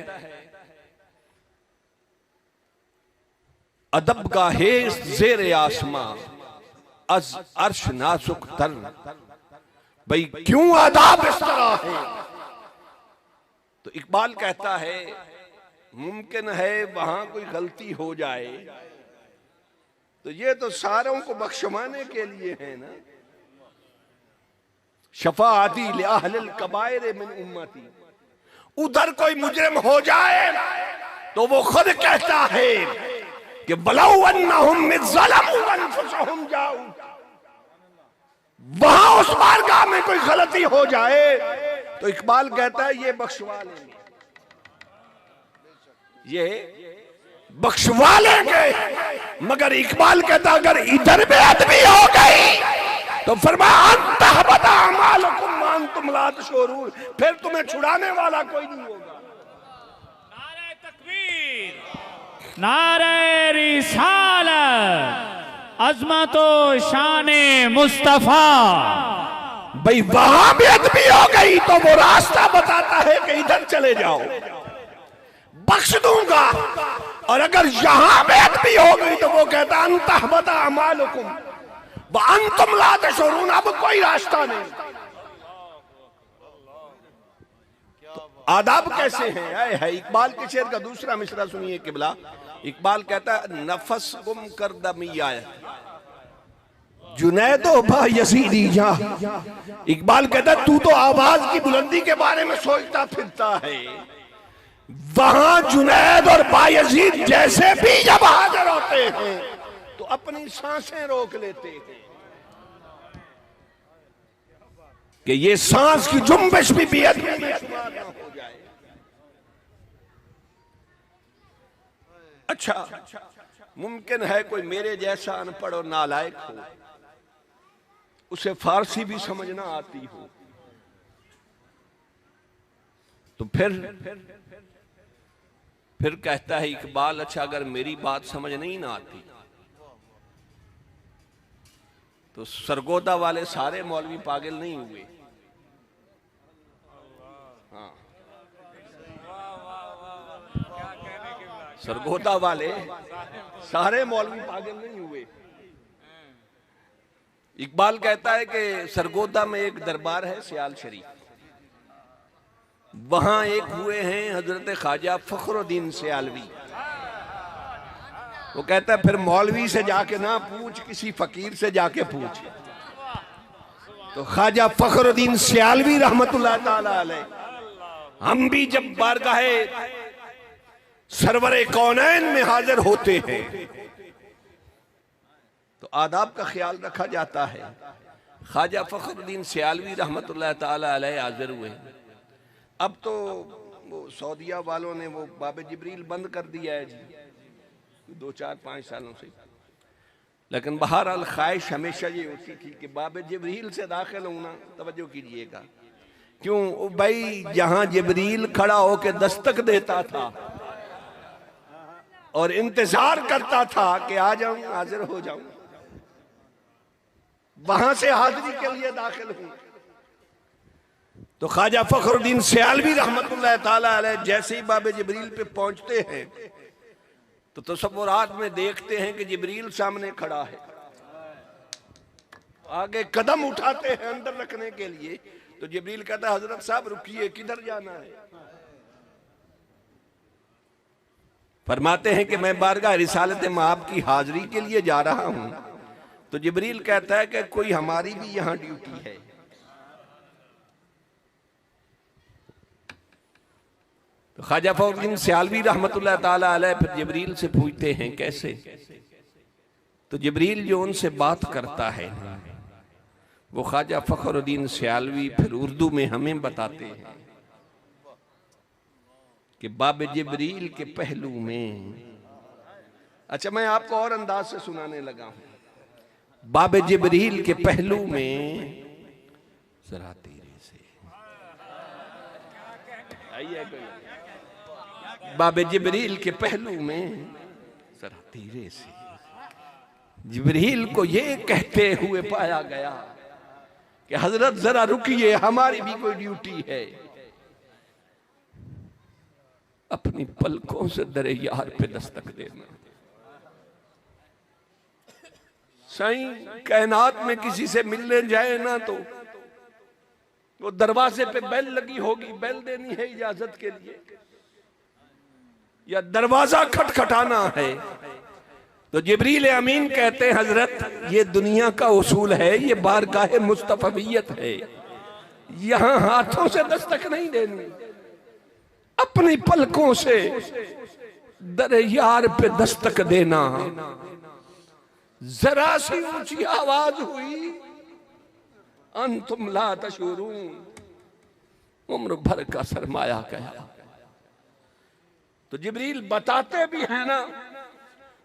अदब गाहे ज़ेरे आसमां अज अर्श नाजुक तर। भाई क्यों आदाब इस तरह है? तो इकबाल कहता है मुमकिन है वहां कोई गलती हो जाए, तो ये तो सारों को बख्शवाने के लिए है ना। शफाअती लिअहलिल कबाइर मिन उम्मती, उधर कोई मुजरिम हो जाए तो वो खुद कहता है कि वलौ अन्नहुम ज़लमू अनफुसहुम जाऊ, वहां उस बारगाह में कोई गलती हो जाए तो इकबाल कहता है ये बख्शवा लेंगे, ये बख्शवा लेंगे। मगर इकबाल कहता अगर इधर बेअदबी हो गई तो फरमाया अंतहबता अमालुकुम व अंतुम ला तशऊरून, फिर तुम्हें छुड़ाने वाला कोई नहीं होगा। नारे तकबीर, नारे रिसालत, अज़मतो शाने मुस्तफा। भाई वहां बेअदबी हो गई तो वो रास्ता बताता है कि इधर चले जाओ, बख्श दूंगा। और अगर यहां बेअदबी हो गई तो वो कहता अंतहबता अमालुकुम व अंतुम ला तशऊरून, अब कोई रास्ता नहीं। तो आदाब कैसे हैं? है इकबाल के शेर का दूसरा मिसरा सुनिए किबला। इकबाल कहता है नफस गुम कर दमिया जुनैदो बा यजीदी जा। इकबाल कहता है तू तो आवाज की बुलंदी के बारे में सोचता फिरता है, वहां जुनैद और बायजीद जैसे भी जब हाजिर होते हैं तो अपनी सांसें रोक लेते हैं कि ये सांस की जुम्बिश भी बेअदबी में शुमार ना हो जाए। अच्छा, मुमकिन है कोई मेरे जैसा अनपढ़ और नालायक हो, उसे फारसी भी समझना आती हो, तो फिर कहता है इकबाल अच्छा अगर मेरी बात समझ नहीं ना आती तो सरगोदा वाले सारे मौलवी पागल नहीं हुए। हाँ, सरगोदा वाले सारे मौलवी पागल नहीं हुए। इकबाल कहता है कि सरगोदा में एक दरबार है सियाल शरीफ, वहां एक हुए हैं हजरत ख्वाजा फखरुद्दीन सियालवी। वो कहता है फिर मौलवी से जाके ना पूछ, किसी फकीर से जाके पूछ। तो ख्वाजा फखरुद्दीन सियालवी रहमतुल्लाह ताला अलैह, हम भी जब बारगाहे सरवरे कौनैन में हाजिर होते हैं तो आदाब का ख्याल रखा जाता है। ख्वाजा फखरुद्दीन सियालवी रहमतुल्लाह ताला अलैह हाजिर हुए। अब तो वो सऊदिया वालों ने वो बाबे जिब्रील बंद कर दिया है जी 2-4-5 सालों से, लेकिन बहरहाल ख्वाहिश हमेशा ये होती थी कि बाबे जिब्रील से दाखिल होना। तवज्जो कीजिएगा, क्यों भाई जहां जिब्रील खड़ा होकर दस्तक देता था और इंतजार करता था कि आ जाऊं, हाजिर हो जाऊं, वहां से हाजिरी के लिए दाखिल हूं। तो ख्वाजा फखरुद्दीन सियालवी रहमतुल्लाह ताला अलैह जैसे ही बाबे जिब्रील पे पहुंचते हैं तो तसव्वुरात में देखते हैं कि जिब्रील सामने खड़ा है। आगे कदम उठाते हैं अंदर रखने के लिए तो जिब्रील कहता है हजरत साहब रुकिए, किधर जाना है? फरमाते हैं कि मैं बारगाह रिसालत माब की हाजिरी के लिए जा रहा हूं। तो जिब्रील कहता है कि कोई हमारी भी यहां ड्यूटी है। तो ख्वाजा फखरुद्दीन सियालवी रहमतुल्लाह ताला अलैह फिर जिब्रील से पूछते हैं कैसे? तो जिब्रील जो उनसे बात करता है वो ख्वाजा फखरुद्दीन सियालवी फिर उर्दू में हमें बताते हैं कि बाब जिब्रील के पहलू में। अच्छा, मैं आपको और अंदाज से सुनाने लगा हूं। बाब जिब्रील के पहलू में जरा धीरे से आइए, बाब जिब्रील के पहलू में जरा धीरे से जिब्रील को ये कहते हुए पाया गया कि हजरत जरा रुकिए, हमारी भी कोई ड्यूटी है। अपनी पलकों से दरे यार पे दस्तक देना। साईं कायनात में किसी से मिलने जाए ना तो वो दरवाजे पे बेल लगी होगी, बेल देनी है इजाजत के लिए, या दरवाजा खटखटाना है तो जिब्रील अमीन कहते हैं हजरत ये दुनिया का उसूल है, ये बारगाह मुस्तफवियत है, यहां हाथों से दस्तक नहीं देनी, अपनी पलकों से दर यार पे दस्तक देना। जरा सी ऊंची आवाज हुई अंतुम ला तशूरून, उम्र भर का सरमाया गया। तो जिब्रील बताते भी है ना,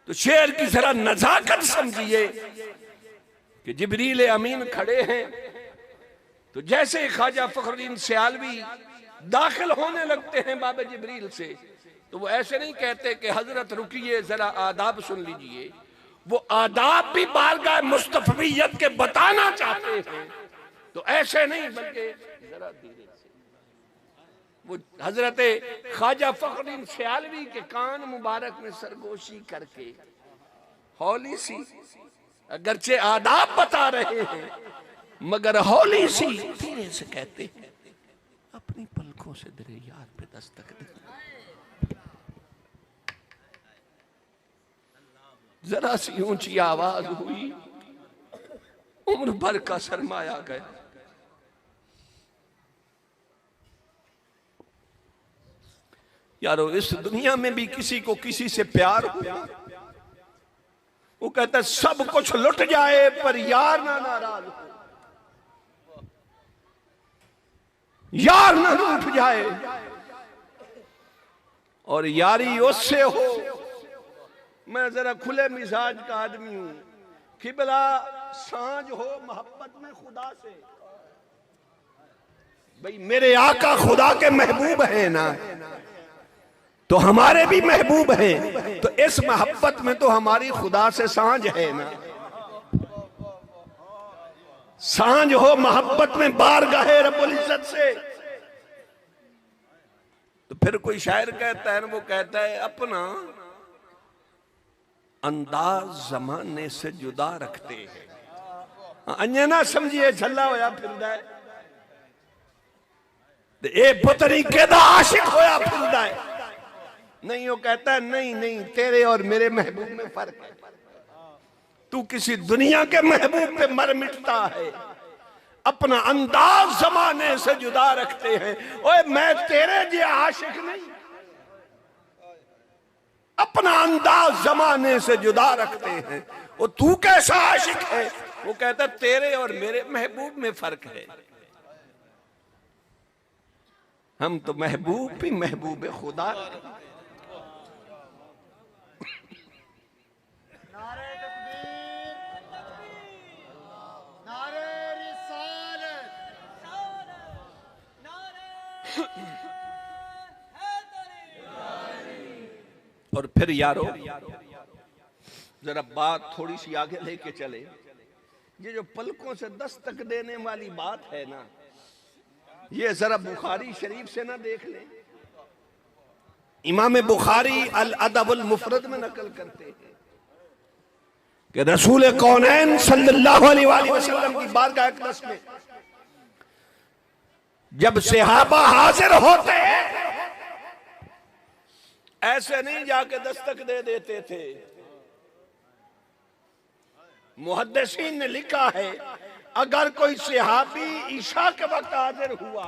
तो शेर की जरा नजाकत समझिए कि जिब्रील अमीन खड़े हैं तो जैसे ख्वाजा फखरुद्दीन सियालवी दाखिल होने लगते हैं बाबे जिब्रील से, तो वो ऐसे नहीं कहते कि हजरत रुकिए जरा आदाब सुन लीजिए, वो आदाब भी बारगाह मुस्तफवियत के बताना चाहते हैं, तो ऐसे नहीं बल्कि जरा धीरे से। वो हजरत ख्वाजा फखरुद्दीन सियालवी के कान मुबारक में सरगोशी करके हौली सी, अगरचे आदाब बता रहे हैं मगर हौली सी धीरे से कहते हैं अपनी पलकों से दरे यार पे दस्तक दे। जरा सी ऊंची आवाज हुई, उम्र भर का सरमाया गया। यारो इस दुनिया में भी किसी को किसी से प्यार हुआ, वो कहता है सब कुछ लुट जाए पर यार ना नाराज हो, यार ना रूठ जाए। और यारी उससे हो, मैं जरा खुले मिजाज का आदमी हूं, किबला सांझ हो मोहब्बत में खुदा से। भाई मेरे आका खुदा के महबूब हैं ना, तो हमारे भी महबूब हैं, तो इस मोहब्बत में तो हमारी खुदा से सांझ है ना। सांझ हो मोहब्बत में बारगाहे रब्बुल इज्जत से। तो फिर कोई शायर कहता है ना, वो कहता है अपना अंदाज जमाने से जुदा रखते हैं। अन्य ना समझिए झल्ला होया फिरदा है, ए पुतरी केदा आशिक होया फिरदा है। नहीं, वो कहता है नहीं नहीं, तेरे और मेरे महबूब में फर्क है। तू किसी दुनिया के महबूब पे मर मिटता है, अपना अंदाज जमाने से जुदा रखते हैं। ओए मैं तेरे जे आशिक नहीं, अपना अंदाज जमाने से जुदा रखते हैं। वो तू कैसा आशिक है? वो कहता तेरे और मेरे महबूब में फर्क है। हम तो महबूब भी महबूब खुदा। और फिर यारो जरा बात थोड़ी सी आगे लेके चले। ये जो पलकों से दस्तक देने वाली बात है ना, ये जरा बुखारी शरीफ से ना देख ले। इमाम बुखारी अल अदबुल मुफरद में नकल करते हैं कि रसूल कौनैन सल्लल्लाहु अलैहि वसल्लम की बारगाह अक़दस में जब सहाबा हाजिर होते हैं, ऐसे नहीं जाके दस्तक दे देते थे। मुहद्दिसीन ने लिखा है अगर कोई सहाबी ईशा के वक्त हाजिर हुआ,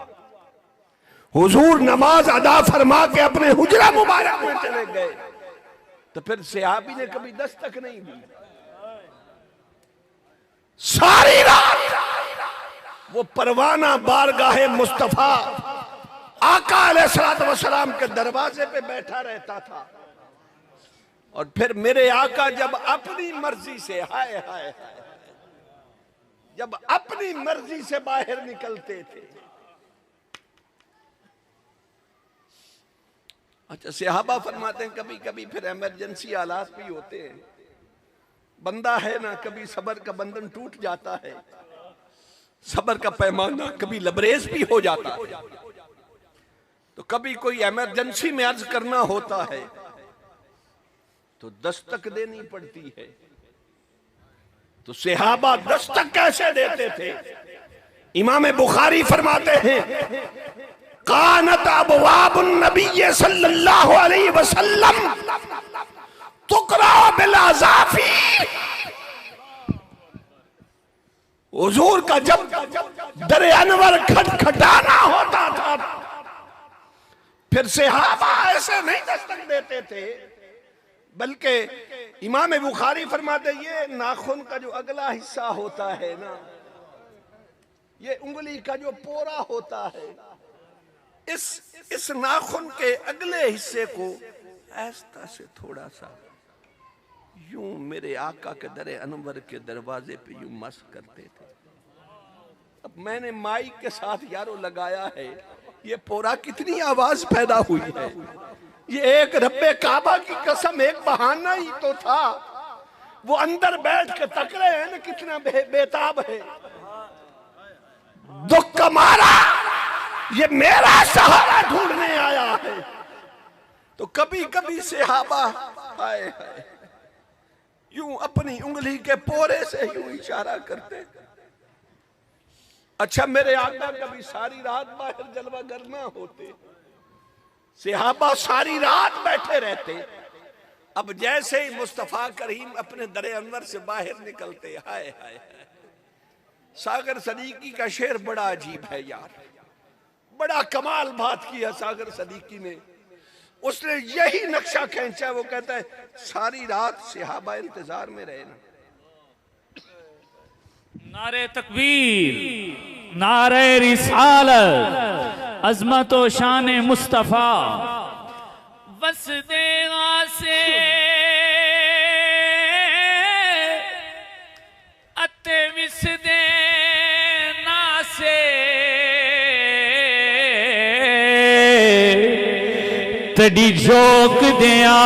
हुजूर नमाज अदा फरमा के अपने हुजरा मुबारक में चले गए, तो फिर सहाबी ने कभी दस्तक नहीं दी। सारी रात वो परवाना बारगाहे मुस्तफा आका अलैहिस्सलातु वस्सलाम के दरवाजे पे बैठा रहता था। और फिर मेरे आका जब अपनी मर्जी से हाय हाय जब अपनी मर्जी से बाहर निकलते थे। अच्छा, सहाबा फरमाते हैं कभी कभी फिर इमरजेंसी हालात भी होते हैं, बंदा है ना, कभी सब्र का बंधन टूट जाता है, सब्र का पैमाना कभी लबरेज भी हो जाता है। तो कभी कोई इमरजेंसी में अर्ज करना होता है तो दस्तक देनी पड़ती है। तो सहाबा दस्तक कैसे देते थे? इमाम बुखारी फरमाते हैं कानत अबवाबुन नबी सल्लल्लाहु अलैहि वसल्लम तुकरा बिल अज़ाफी। हुजूर का जब दरे अनवर खटखटाना होता था फिर सहाबा ऐसे नहीं दस्तक देते थे, बल्कि इमाम बुखारी फरमाते ये नाखून का जो अगला हिस्सा होता है ना, ये उंगली का जो पोरा होता है, इस नाखून के अगले हिस्से को ऐसा से थोड़ा सा यूं मेरे आका के दरे अनवर के दरवाजे पे यूं मस करते थे। अब मैंने माइक के साथ यारो लगाया है, ये पोरा कितनी आवाज पैदा हुई है। ये एक रब्बे काबा की कसम, एक बहाना ही तो था। वो अंदर बैठ के तक रहे हैं ना, कितना बेताब है। दुख का मारा ये मेरा सहारा ढूंढने आया है। तो कभी कभी सहाबा हाय हाय यूं अपनी उंगली के पोरे से यूं इशारा करते। अच्छा मेरे आका कभी सारी रात बाहर जलवागर ना होते, सहाबा सारी रात बैठे रहते। अब जैसे ही मुस्तफा करीम अपने दरे अनवर से बाहर निकलते, हाय हाय सागर सदीकी का शेर बड़ा अजीब है यार, बड़ा कमाल बात किया सागर सदीकी ने। उसने यही नक्शा खींचा। वो कहता है सारी रात सहाबा इंतजार में रहे ना। नारे तकबीर, नारे रिसालत, अजमत व शान मुस्तफा, वसदे से अते विसदे नासे तड़ी जोक दिया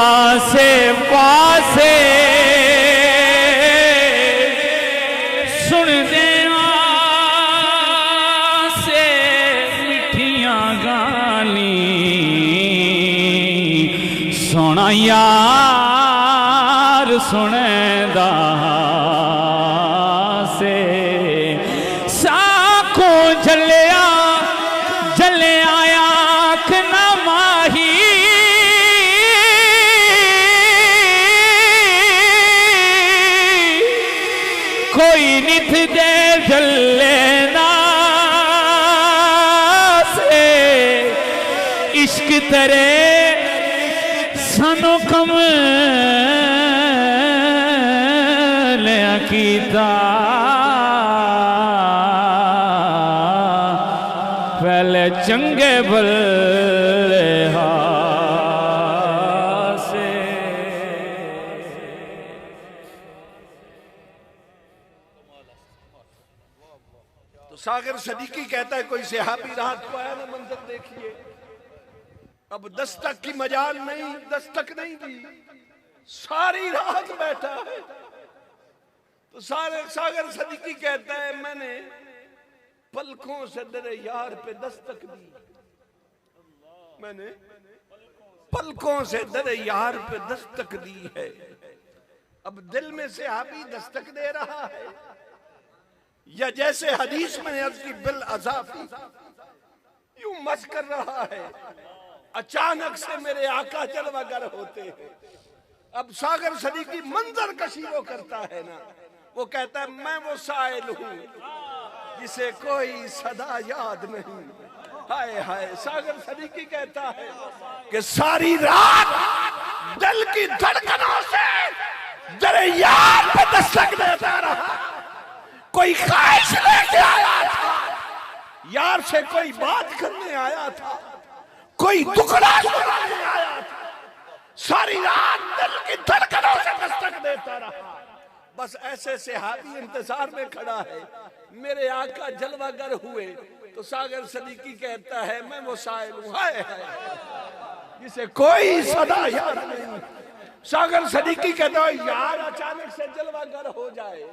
से पासे सुन देवा से मिठियां गाली सोना यार सुनेदा से साखों जलिया जलिया आँख ना माही कोई निथ दे जलेना से इश्क तेरे सानू कम लिया कीता पहले चंगे बल्ले से। तो सागर सदीकी कहता है कोई सहाबी रात को आया ना, मंजर देखिए। अब दस्तक की मजाल नहीं, दस्तक नहीं दी, सारी रात बैठा है। तो सागर सदीकी कहता है मैंने पलकों से दरे यार पे दस्तक दी, मैंने पलकों से दरे यार पे दस्तक दी है। अब दिल में से सहाबी दस्तक दे रहा है, या जैसे हदीस में अर्ज की बिल अज़ाफी यूं मस कर रहा है। अचानक से मेरे आका जलवागर होते हैं। अब सागर सदीकी मंजर कशी वो करता है ना, वो कहता है मैं वो साइल हूं जिसे कोई सदा याद नहीं। हाय हाय सागर सदीकी कहता है कि सारी रात दिल की धड़कनों से दरे यार पे दस्तक देता रहा। कोई ख्वाहिश लेके आया था, यार से कोई बात करने आया था, कोई दुखड़ा सुनाने आया था। सारी रात दिल की धड़कनों से दस्तक देता रहा। बस ऐसे सहाबी इंतजार में खड़ा है। मेरे आका जलवागर हुए तो सागर सदीकी कहता है मैं वो साइल हूं, हाय हाय जिसे कोई सदा याद नहीं। सागर सदीकी कहता है यार अचानक से जलवागर हो जाए,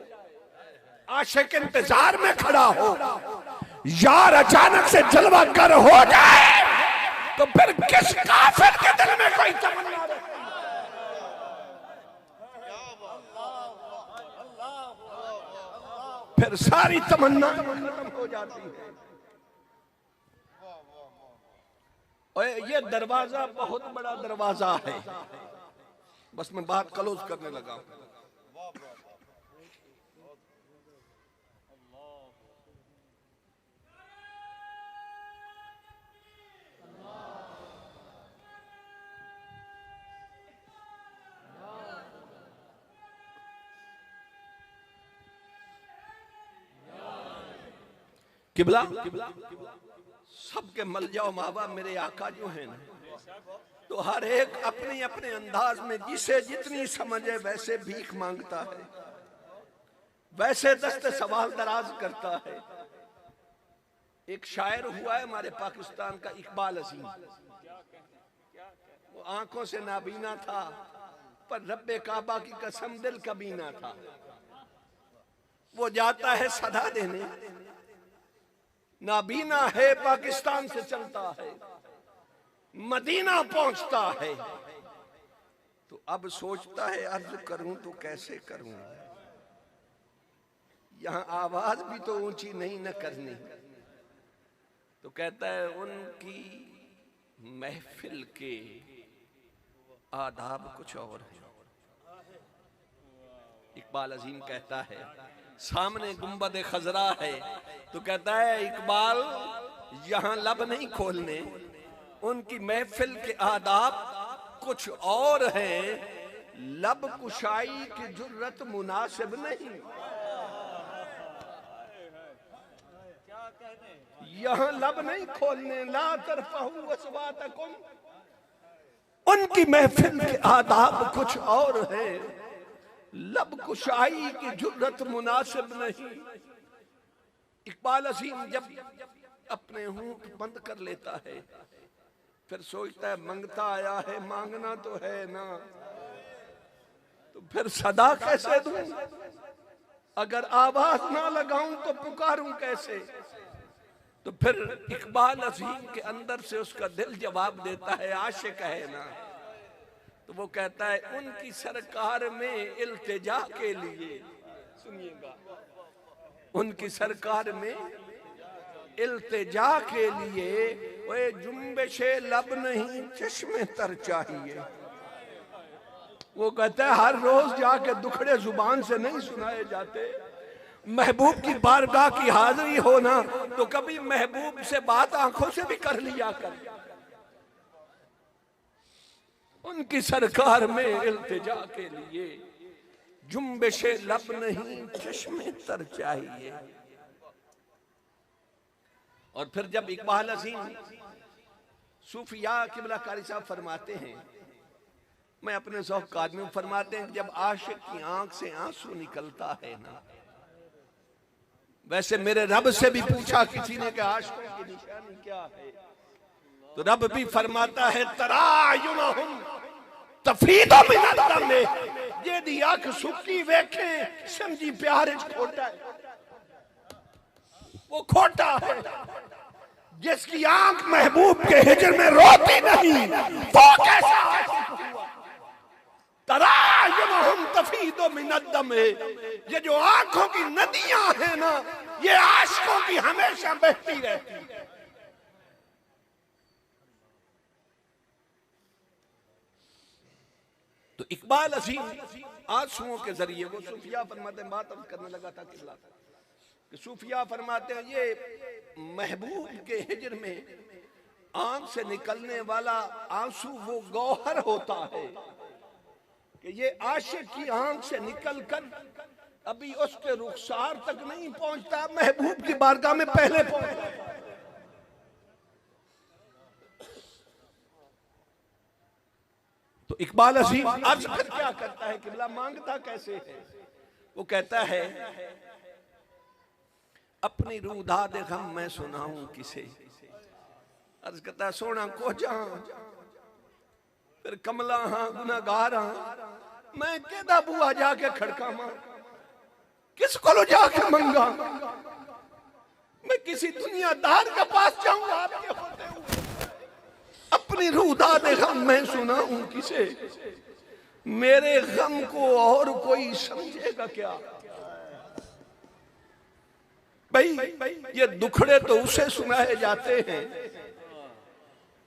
आशिक इंतजार में खड़ा हो, यार अचानक से जलवागर हो जाए तो फिर किस काफिर के दिल में कोई तमन्ना रहती है। सारी तमन्ना खत्म हो जाती है। और ये दरवाजा बहुत बड़ा दरवाजा है। बस मैं बात क्लोज करने लगा। किबला सबके मल जाओ माँ बाप मेरे आका जो है ना, तो हर एक अपने अपने अंदाज में जिसे जितनी समझे वैसे भीख मांगता है, वैसे दस्ते सवाल दराज करता है। एक शायर हुआ है हमारे पाकिस्तान का, इकबाल अजीम। वो आंखों से नाबीना था पर रब्बे काबा की कसम दिल कबीना था। वो जाता है सदा देने, नाबीना है पाकिस्तान से चलता है, मदीना पहुंचता है। तो अब सोचता है अर्ज करूं तो कैसे करूं, यहां आवाज भी तो ऊंची नहीं न करनी। तो कहता है उनकी महफिल के आदाब कुछ और है। इकबाल अजीम कहता है सामने गुंबद खजरा है, तो कहता है इकबाल यहां लब नहीं खोलने, उनकी महफिल के आदाब कुछ और हैं, लब कुशाई की जुर्रत मुनासिब नहीं। यहां लब नहीं खोलने, ला तरफहू अस्वातकुम, उनकी महफिल के आदाब कुछ और हैं, लब कुशाई की जुर्रत मुनासिब नहीं। इकबाल अजीम जब अपने होंठ बंद कर लेता है फिर सोचता है मंगता आया है, मांगना तो है ना, तो फिर सदा कैसे दूं, अगर आवाज ना लगाऊं तो पुकारूं कैसे। तो फिर इकबाल अजीम के अंदर से उसका दिल जवाब देता है, आशिक है ना। तो वो कहता है उनकी सरकार में इल्तिजा के लिए, सुनिएगा, उनकी सरकार में इल्तिजा के लिए ओए जुम्बिशे लब नहीं चश्मे तर चाहिए। वो कहता है हर रोज जाके दुखड़े जुबान से नहीं सुनाए जाते, महबूब की बारगाह की हाजिरी होना तो कभी महबूब से बात आंखों से भी कर लिया कर। उनकी सरकार में इल्तिजा के लिए जुम्बिशे लब नहीं चश्मे तर चाहिए। और फिर जब इकबाल अजीम सूफिया किबला कारी साहब फरमाते हैं, मैं अपने ज़ौक़ आदमी फरमाते हैं जब आशिक की आंख से आंसू निकलता है ना, वैसे मेरे रब से भी पूछा किसी ने कि आशिकों की निशानी क्या है, तो रब भी फरमाता है तरायुनहुम तफीदु मिनद दम, जे दी अख सुक्की वेखे समझी प्यार च खोटा है। वो खोटा है जिसकी आंख महबूब के हिजर में रोती नहीं, वो कैसा हुआ। तरायुनहुम तफीदु मिनद दम, ये जो आंखों की नदियां हैं ना, ये आशिकों की हमेशा बहती रहती है। तो इकबाल अजीम आंसुओं के जरिए, वो सूफिया फरमाते हैं, बात करने लगा था किबला कि सूफिया फरमाते हैं ये महबूब के हिजर में आंख से निकलने वाला आंसू वो गौहर होता है कि ये आशिक की आंख से निकलकर अभी उसके रुखसार तक नहीं पहुंचता, महबूब की बारगाह में पहले पहुंचता। तो इकबाल अजीम अर्ज फिर क्या करता है, किबला मांगता कैसे है। वो कहता है अपनी रूधा दे गम मैं सुनाऊं किसे, अर्ज करता है सोना को जहां फिर कमला हां गुनाहगार हां, मैं केदा बुआ जाके खड़कावा, किस को जाके मंगा, मैं किसी दुनियादार के पास जाऊंगा आपके होते हुए। अपनी रूदा दे गम मैं सुनाऊं किसे, मेरे गम को और कोई समझेगा क्या। भाई ये दुखड़े तो उसे सुनाए जाते हैं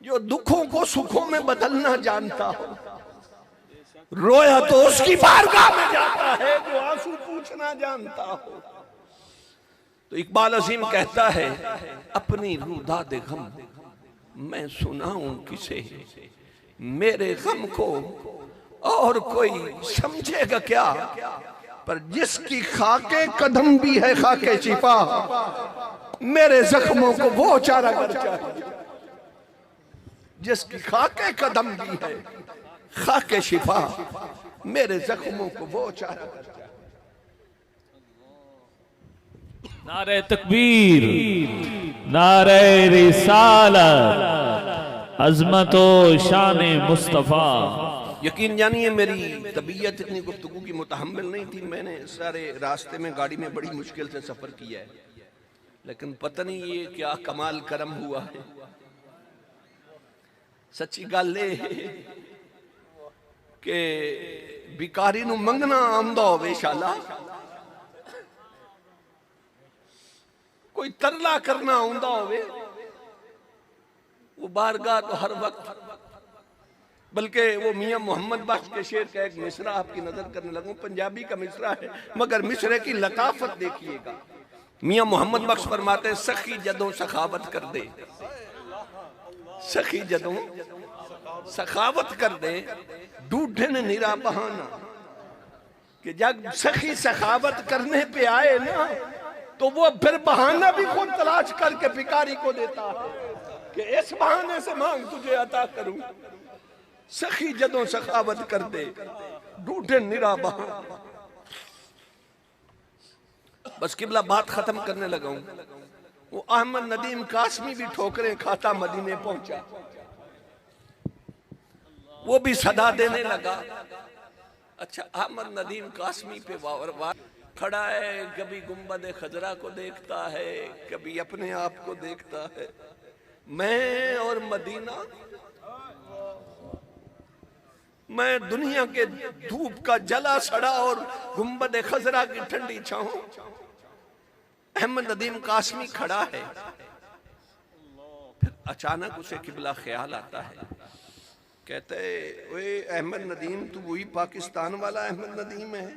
जो दुखों को सुखों में बदलना जानता हो। रोया तो उसकी बारगाह में जाता है जो आंसू पूछना जानता हो। तो इकबाल अजीम कहता है, अपनी रुदा दे गम मैं सुनाऊं किसे, मेरे गम को और कोई समझेगा क्या। पर जिसकी खाके कदम भी है खाके शिफा, मेरे जख्मों को वो चारा कर चाहिए। जिसकी खाके कदम भी है खाके शिफा, मेरे जख्मों को वो चारा कर चाहिए। नारे तकबीर, नारे रिसालत, अजमतो शान मुस्तफा। यकीन जानिए मेरी तबीयत इतनी गुफ्तगू की मुतहम्मिल नहीं थी। मैंने सारे रास्ते में गाड़ी में बड़ी मुश्किल से सफर किया है, लेकिन पता नहीं ये क्या कमाल करम हुआ है। सच्ची गल कि भिखारी नूं मंगना आंदा होवे शाला, कोई तरला करना आंदा होवे, वो बारगाह तो हर वक्त। बल्कि वो मियाँ मोहम्मद बख्श के शेर का एक मिसरा आपकी नजर करने लगूं। पंजाबी का मिसरा है मगर मिसरे की लताफत देखिएगा। मियाँ मोहम्मद बख्श फरमाते हैं, सखी जदों सखावत कर दे, सखी जदों सखावत कर दे, ढूंढे ने निरा बहाना। कि जब सखी सखावत करने पे आए ना, तो वो फिर बहाना भी खुद तलाश करके भिखारी को देता है कि इस बहाने से मांग तुझे अता करूं। सखी जदों सखावत कर दे, ढूंढे निरा बहाना। बस किबला बात खत्म करने लगा हूं। वो अहमद नदीम कासमी भी ठोकरें खाता मदीने पहुंचा, वो भी सदा देने लगा। अच्छा, अहमद नदीम कासमी पे वार खड़ा है, कभी गुंबद खजरा को देखता है, कभी अपने आप को देखता है। मैं और मदीना, मैं दुनिया के धूप का जला सड़ा और गुंबद खजरा की ठंडी छांव। अहमद नदीम कासमी खड़ा है। फिर अचानक उसे किबला ख्याल आता है, कहते है, ओए अहमद नदीम, तू वही पाकिस्तान वाला अहमद नदीम है?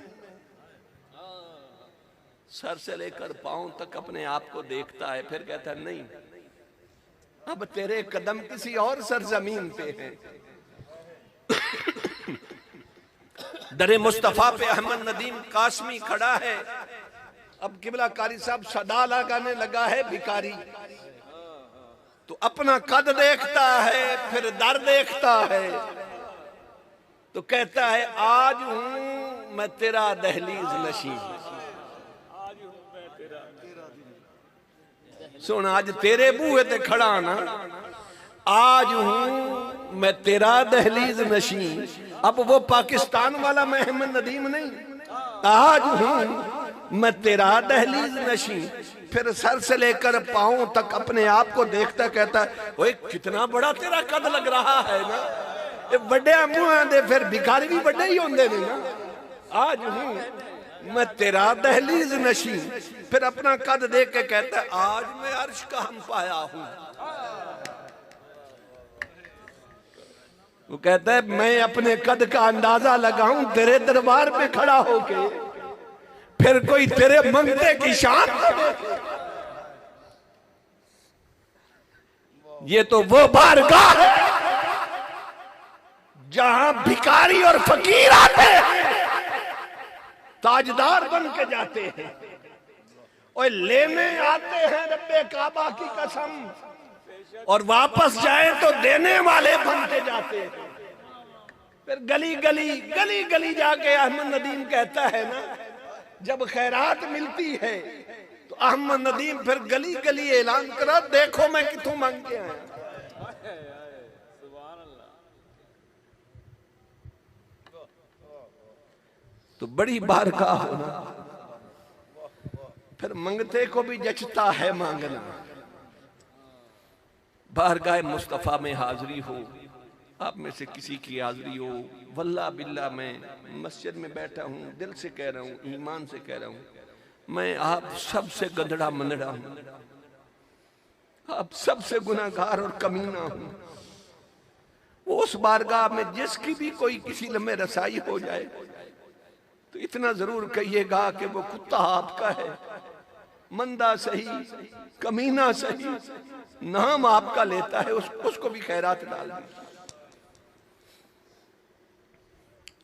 सर से लेकर पांव तक अपने आप को देखता है। फिर कहता है, नहीं, अब तेरे कदम किसी और सरजमीन पे हैं। दरे मुस्तफा पे अहमद नदीम कासमी खड़ा है। अब किबला कारी साहब सदा लगाने लगा है भिखारी, तो अपना कद देखता है, फिर दर देखता है, तो कहता है, आज हूं मैं तेरा दहलीज नशीं। सुन, आज तेरे बूहे ते खड़ा ना, आज हूं मैं तेरा दहलीज नशीं। अब वो पाकिस्तान वाला मैं अहमद नदीम नहीं, आज हूं मैं तेरा दहलीज नशीं। फिर सर से लेकर पांव तक अपने आप को देखता, कहता है, ओए कितना बड़ा तेरा कद लग रहा है ना। ये बड़े मुंह दे फिर भिखारी भी बड़े ही होंगे ना। आज हूं मैं तेरा दहलीज नशीं। फिर अपना कद देख के कहता है, आज मैं अर्श का हम पाया हूं। वो कहता है, मैं अपने कद का अंदाजा लगाऊं तेरे दरबार पे खड़ा होके, फिर कोई तेरे मंगते की शान। ये तो वो बारगाह है जहां भिखारी और फकीर आते हैं, ताजदार बन के जाते हैं और लेने आते हैं रब्बे काबा की कसम, और वापस जाए तो देने वाले बन के जाते हैं। फिर गली गली जाके अहमद नदीम कहता है ना, जब खैरात मिलती है तो अहमद नदीम फिर गली गली ऐलान करा, देखो मैं किथों मांग के आया। तो बड़ी बारगाह होना, फिर मंगते को भी जचता है मांगना। बारगाह मुस्तफा में हाजिरी हो, आप में से किसी की हाजिरी हो, वल्लाह बिल्लाह मैं मस्जिद में बैठा हूँ, दिल से कह रहा हूँ, ईमान से कह रहा हूँ, मैं आप सबसे गंदड़ा मंदड़ा हूं, आप सबसे गुनाहगार और कमीना हूं। वो उस बारगाह में जिसकी भी कोई किसी लम्हे रसाई हो जाए तो इतना जरूर कहिएगा कि वो कुत्ता आपका है, मंदा सही, कमीना सही, नाम आपका लेता है, उसको भी खैरात डाल दी।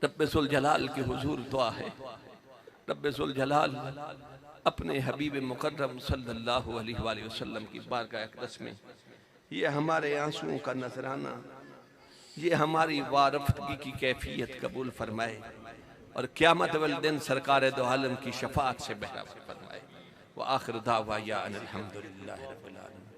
रब्बे सुल जलाल की हुजूर दुआ है, रब्बे सुल जलाल अपने हबीब मुकर्रम सल्लल्लाहु अलैहि वसल्लम की बारगाह अक़दस में ये हमारे आंसुओं का नजराना, ये हमारी वारफ़गी की कैफियत कबूल फरमाए और क़यामत वाले दिन सरकार दो आलम की शफाअत से बहरा फरमाए। व आखिर दावा या अनिल हम्दुलिल्लाहि रब्बिल आलमीन।